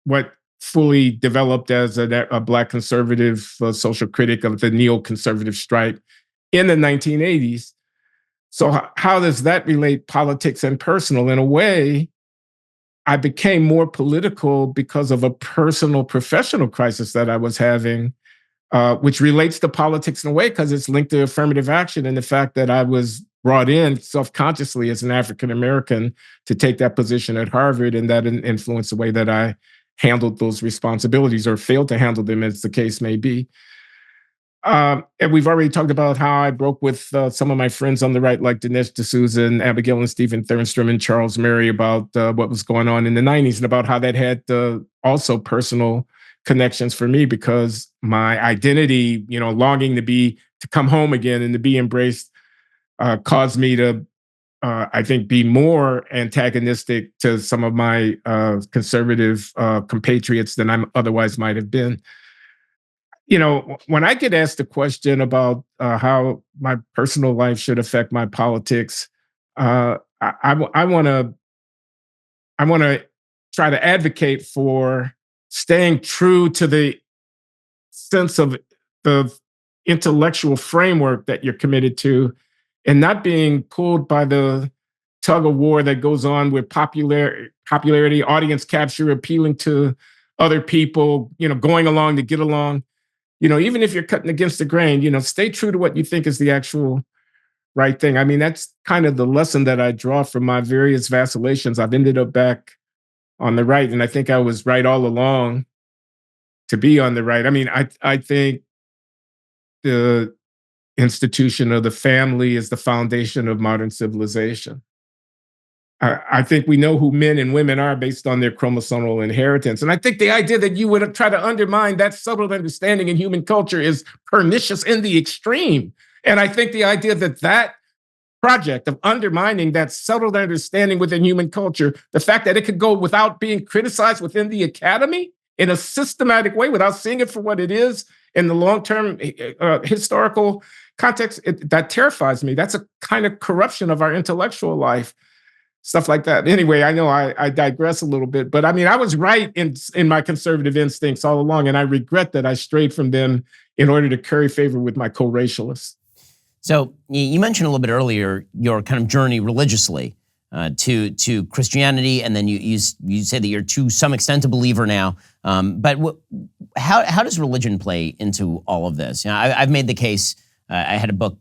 what fully developed as a Black conservative social critic of the neoconservative stripe in the 1980s. So how does that relate politics and personal? In a way, I became more political because of a personal professional crisis that I was having, which relates to politics in a way because it's linked to affirmative action and the fact that I was brought in self-consciously as an African American to take that position at Harvard, and that influenced the way that I handled those responsibilities or failed to handle them, as the case may be. And we've already talked about how I broke with some of my friends on the right, like Dinesh D'Souza and Abigail and Stephen Thernstrom and Charles Murray, about what was going on in the 90s and about how that had also personal connections for me, because my identity, longing to come home again and to be embraced, caused me to, I think, be more antagonistic to some of my conservative compatriots than I otherwise might have been. When I get asked a question about how my personal life should affect my politics, I want to try to advocate for staying true to the sense of the intellectual framework that you're committed to, and not being pulled by the tug of war that goes on with popularity, audience capture, appealing to other people, going along to get along. Even if you're cutting against the grain, stay true to what you think is the actual right thing. I mean, that's kind of the lesson that I draw from my various vacillations. I've ended up back on the right, and I think I was right all along to be on the right. I mean, I think the institution of the family is the foundation of modern civilization. I think we know who men and women are based on their chromosomal inheritance. And I think the idea that you would try to undermine that subtle understanding in human culture is pernicious in the extreme. And I think the idea that project of undermining that subtle understanding within human culture, the fact that it could go without being criticized within the academy in a systematic way, without seeing it for what it is in the long-term historical context, that terrifies me. That's a kind of corruption of our intellectual life. Stuff like that. Anyway, I know I digress a little bit, but I mean, I was right in my conservative instincts all along, and I regret that I strayed from them in order to curry favor with my co-racialists. So you mentioned a little bit earlier your kind of journey religiously. to Christianity, and then you say that you're to some extent a believer now. But how does religion play into all of this? I've made the case. I had a book.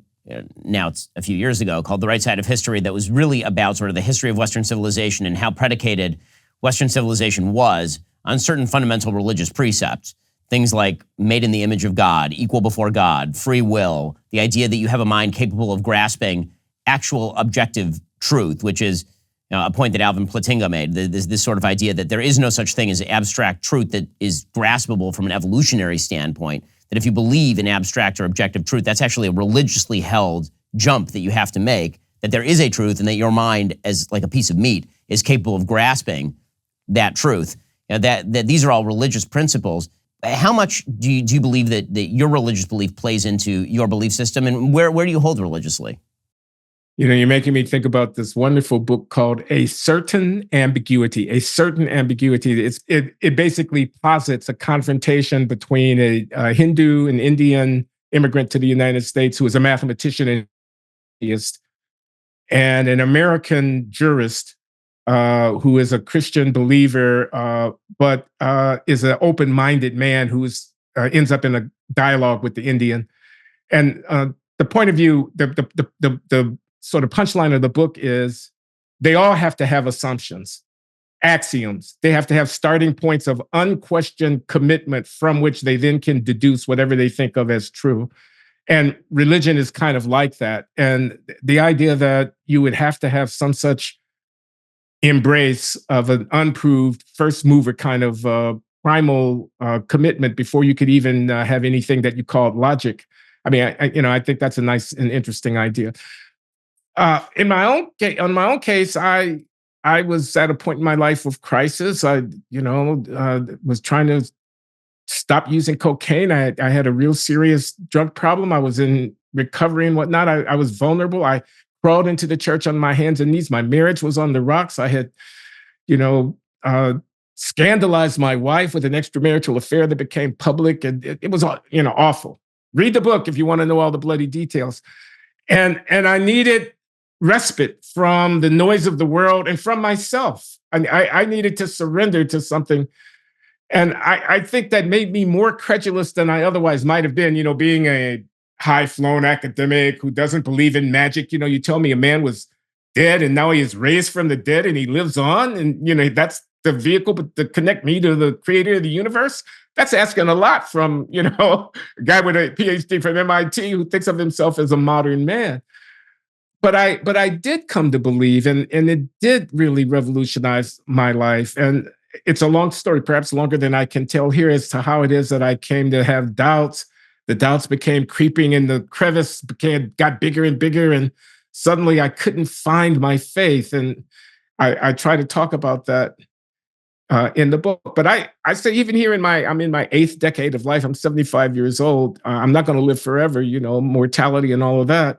Now it's a few years ago, called The Right Side of History, that was really about sort of the history of Western civilization and how predicated Western civilization was on certain fundamental religious precepts. Things like made in the image of God, equal before God, free will, the idea that you have a mind capable of grasping actual objective truth, which is a point that Alvin Plantinga made, this sort of idea that there is no such thing as abstract truth that is graspable from an evolutionary standpoint. That if you believe in abstract or objective truth, that's actually a religiously held jump that you have to make, that there is a truth and that your mind, as like a piece of meat, is capable of grasping that truth. That these are all religious principles. How much do you believe that your religious belief plays into your belief system, and where do you hold religiously? You're making me think about this wonderful book called A Certain Ambiguity. A Certain Ambiguity. It basically posits a confrontation between a Hindu and Indian immigrant to the United States who is a mathematician and atheist, and an American jurist who is a Christian believer, but is an open-minded man who ends up in a dialogue with the Indian. And the point of view, the sort of punchline of the book is they all have to have assumptions, axioms. They have to have starting points of unquestioned commitment from which they then can deduce whatever they think of as true. And religion is kind of like that. And the idea that you would have to have some such embrace of an unproved first mover kind of primal commitment before you could even have anything that you called logic. I mean, I think that's a nice and interesting idea. On my own case, I was at a point in my life of crisis. I was trying to stop using cocaine. I had a real serious drug problem. I was in recovery and whatnot. I was vulnerable. I crawled into the church on my hands and knees. My marriage was on the rocks. I had, scandalized my wife with an extramarital affair that became public, and it was, awful. Read the book if you want to know all the bloody details. And I needed respite from the noise of the world and from myself. I needed to surrender to something. And I think that made me more credulous than I otherwise might have been, being a high-flown academic who doesn't believe in magic. You tell me a man was dead and now he is raised from the dead and he lives on. And, that's the vehicle to connect me to the creator of the universe. That's asking a lot from, a guy with a PhD from MIT who thinks of himself as a modern man. But I did come to believe, and it did really revolutionize my life. And it's a long story, perhaps longer than I can tell here, as to how it is that I came to have doubts. The doubts became creeping, and the crevice got bigger and bigger, and suddenly I couldn't find my faith. And I try to talk about that in the book. But I say, even here I'm in my 8th decade of life. I'm 75 years old. I'm not going to live forever, mortality and all of that.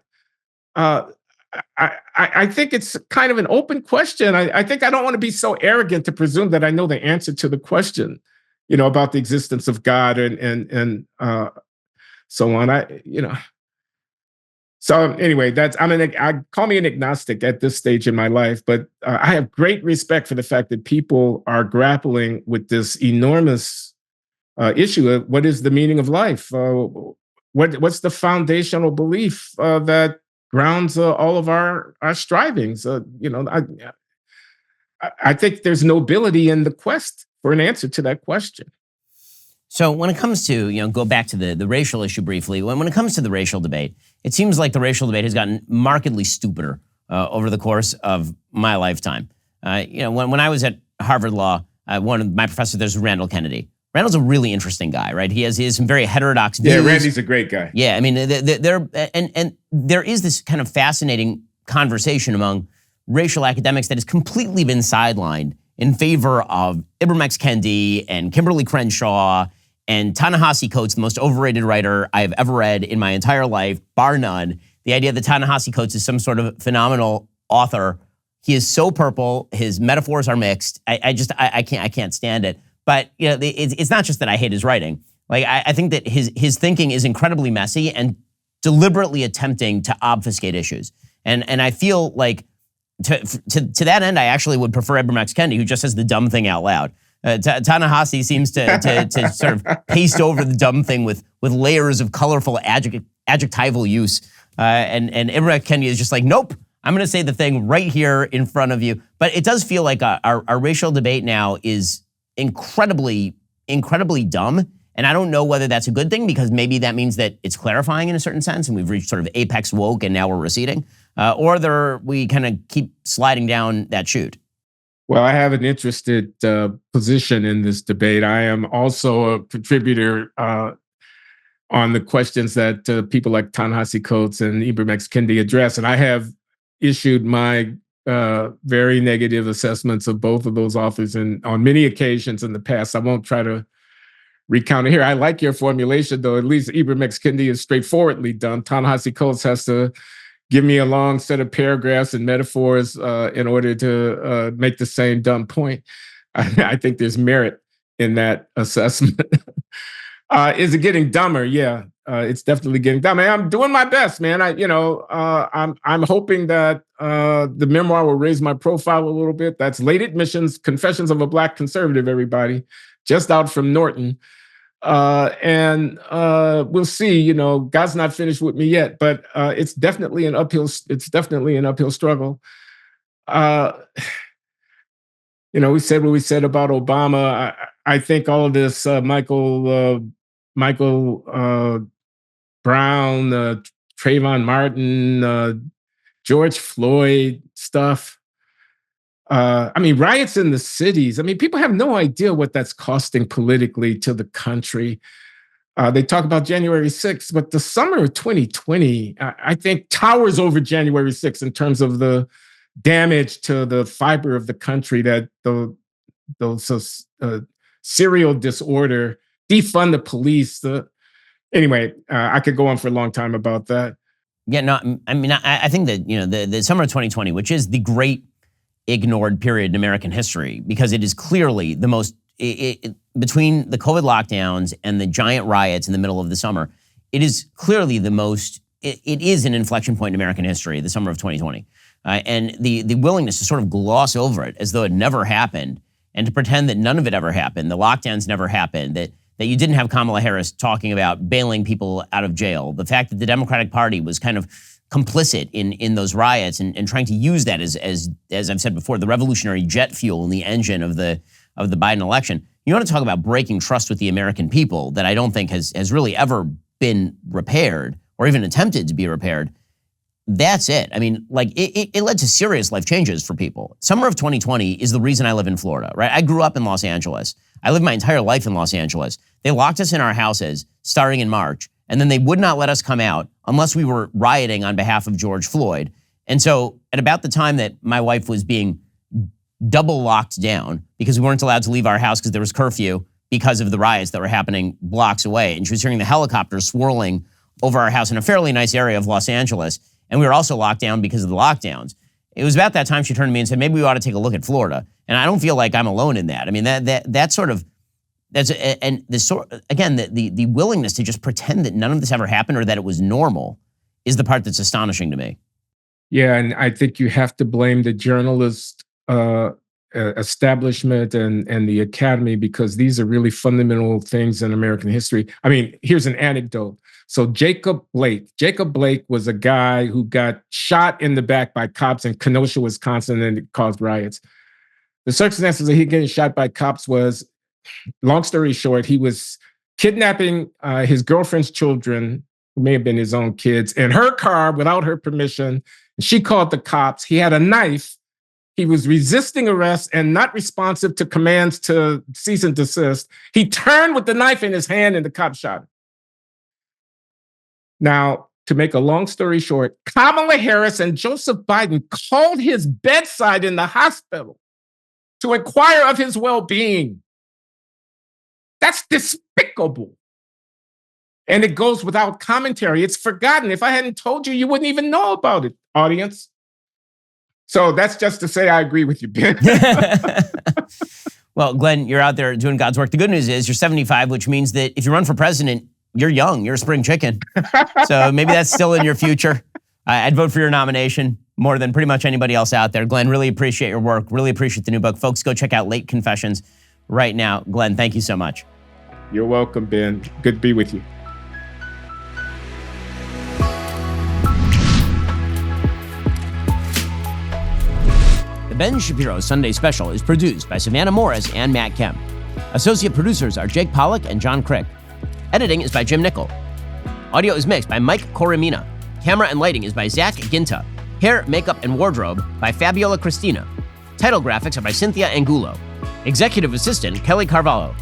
I think it's kind of an open question. I think I don't want to be so arrogant to presume that I know the answer to the question, about the existence of God and so on. So anyway, I call me an agnostic at this stage in my life, but I have great respect for the fact that people are grappling with this enormous issue of what is the meaning of life? What's the foundational belief that grounds all of our strivings? I think there's nobility in the quest for an answer to that question. So when it comes to, go back to the racial issue briefly, when it comes to the racial debate, it seems like the racial debate has gotten markedly stupider over the course of my lifetime. When I was at Harvard Law, one of my professors there's Randall Kennedy. Randall's a really interesting guy, right? He has some very heterodox views. Yeah, Randy's a great guy. Yeah, I mean, there is this kind of fascinating conversation among racial academics that has completely been sidelined in favor of Ibram X. Kendi and Kimberly Crenshaw and Ta-Nehisi Coates, the most overrated writer I have ever read in my entire life, bar none. The idea that Ta-Nehisi Coates is some sort of phenomenal author. He is so purple. His metaphors are mixed. I can't stand it. But it's not just that I hate his writing. Like I think that his thinking is incredibly messy and deliberately attempting to obfuscate issues. And I feel like to that end, I actually would prefer Ibram X. Kendi, who just says the dumb thing out loud. Ta-Nehisi seems to sort of paste over the dumb thing with layers of colorful adjectival use. And Ibram X. Kendi is just like, nope, I'm going to say the thing right here in front of you. But it does feel like our racial debate now is incredibly dumb. And I don't know whether that's a good thing, because maybe that means that it's clarifying in a certain sense and we've reached sort of apex woke and now we're receding. Or we kind of keep sliding down that chute. Well, I have an interested position in this debate. I am also a contributor on the questions that people like Ta-Nehisi Coates and Ibram X. Kendi address. And I have issued my very negative assessments of both of those authors on many occasions in the past. I won't try to recount it here. I like your formulation, though. At least Ibram X. Kendi is straightforwardly dumb. Ta-Nehisi Coates has to give me a long set of paragraphs and metaphors in order to make the same dumb point. I think there's merit in that assessment. Is it getting dumber? Yeah, it's definitely getting dumber. I'm doing my best, man. I'm hoping that the memoir will raise my profile a little bit. That's Late Admissions: Confessions of a Black Conservative, everybody, just out from Norton. And we'll see. God's not finished with me yet, but it's definitely an uphill. It's definitely an uphill struggle. We said what we said about Obama. I think all of this Michael Brown, Trayvon Martin, George Floyd stuff. Riots in the cities. People have no idea what that's costing politically to the country. They talk about January 6th, but the summer of 2020, I think, towers over January 6th in terms of the damage to the fiber of the country that those serial disorder, defund the police. I could go on for a long time about that. Yeah, no, I think that, the summer of 2020, which is the great ignored period in American history, because it is clearly the most, between the COVID lockdowns and the giant riots in the middle of the summer, it is clearly the most, it is an inflection point in American history, the summer of 2020. And the willingness to sort of gloss over it as though it never happened and to pretend that none of it ever happened, the lockdowns never happened, that you didn't have Kamala Harris talking about bailing people out of jail, the fact that the Democratic Party was kind of complicit in those riots and trying to use that as I've said before, the revolutionary jet fuel in the engine of the Biden election. You want to talk about breaking trust with the American people that I don't think has really ever been repaired or even attempted to be repaired. That's it. It led to serious life changes for people. Summer of 2020 is the reason I live in Florida, right? I grew up in Los Angeles. I lived my entire life in Los Angeles. They locked us in our houses starting in March, and then they would not let us come out unless we were rioting on behalf of George Floyd. And so at about the time that my wife was being double locked down because we weren't allowed to leave our house because there was curfew because of the riots that were happening blocks away, and she was hearing the helicopters swirling over our house in a fairly nice area of Los Angeles, and we were also locked down because of the lockdowns. It was about that time she turned to me and said, maybe we ought to take a look at Florida. And I don't feel like I'm alone in that. The willingness to just pretend that none of this ever happened or that it was normal is the part that's astonishing to me. Yeah, and I think you have to blame the journalist establishment and the academy, because these are really fundamental things in American history. Here's an anecdote. So Jacob Blake was a guy who got shot in the back by cops in Kenosha, Wisconsin, and it caused riots. The circumstances of him getting shot by cops was, long story short, he was kidnapping his girlfriend's children, who may have been his own kids, in her car without her permission. She called the cops. He had a knife. He was resisting arrest and not responsive to commands to cease and desist. He turned with the knife in his hand and the cop shot him. Now, to make a long story short, Kamala Harris and Joseph Biden called his bedside in the hospital to inquire of his well-being. That's despicable. And it goes without commentary. It's forgotten. If I hadn't told you, you wouldn't even know about it, audience. So that's just to say I agree with you, Ben. Well, Glenn, you're out there doing God's work. The good news is you're 75, which means that if you run for president, you're young. You're a spring chicken. So maybe that's still in your future. I'd vote for your nomination. more than pretty much anybody else out there. Glenn, really appreciate your work. Really appreciate the new book. Folks, go check out Late Confessions right now. Glenn, thank you so much. You're welcome, Ben. Good to be with you. The Ben Shapiro Sunday Special is produced by Savannah Morris and Matt Kemp. Associate producers are Jake Pollock and John Crick. Editing is by Jim Nickel. Audio is mixed by Mike Coromina. Camera and lighting is by Zach Ginta. Hair, makeup, and wardrobe by Fabiola Cristina. Title graphics are by Cynthia Angulo. Executive assistant, Kelly Carvalho.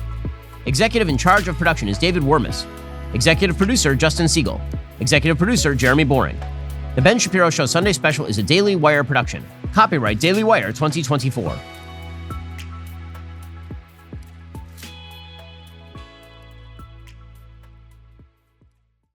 Executive in charge of production is David Wormus. Executive producer, Justin Siegel. Executive producer, Jeremy Boring. The Ben Shapiro Show Sunday Special is a Daily Wire production. Copyright Daily Wire 2024.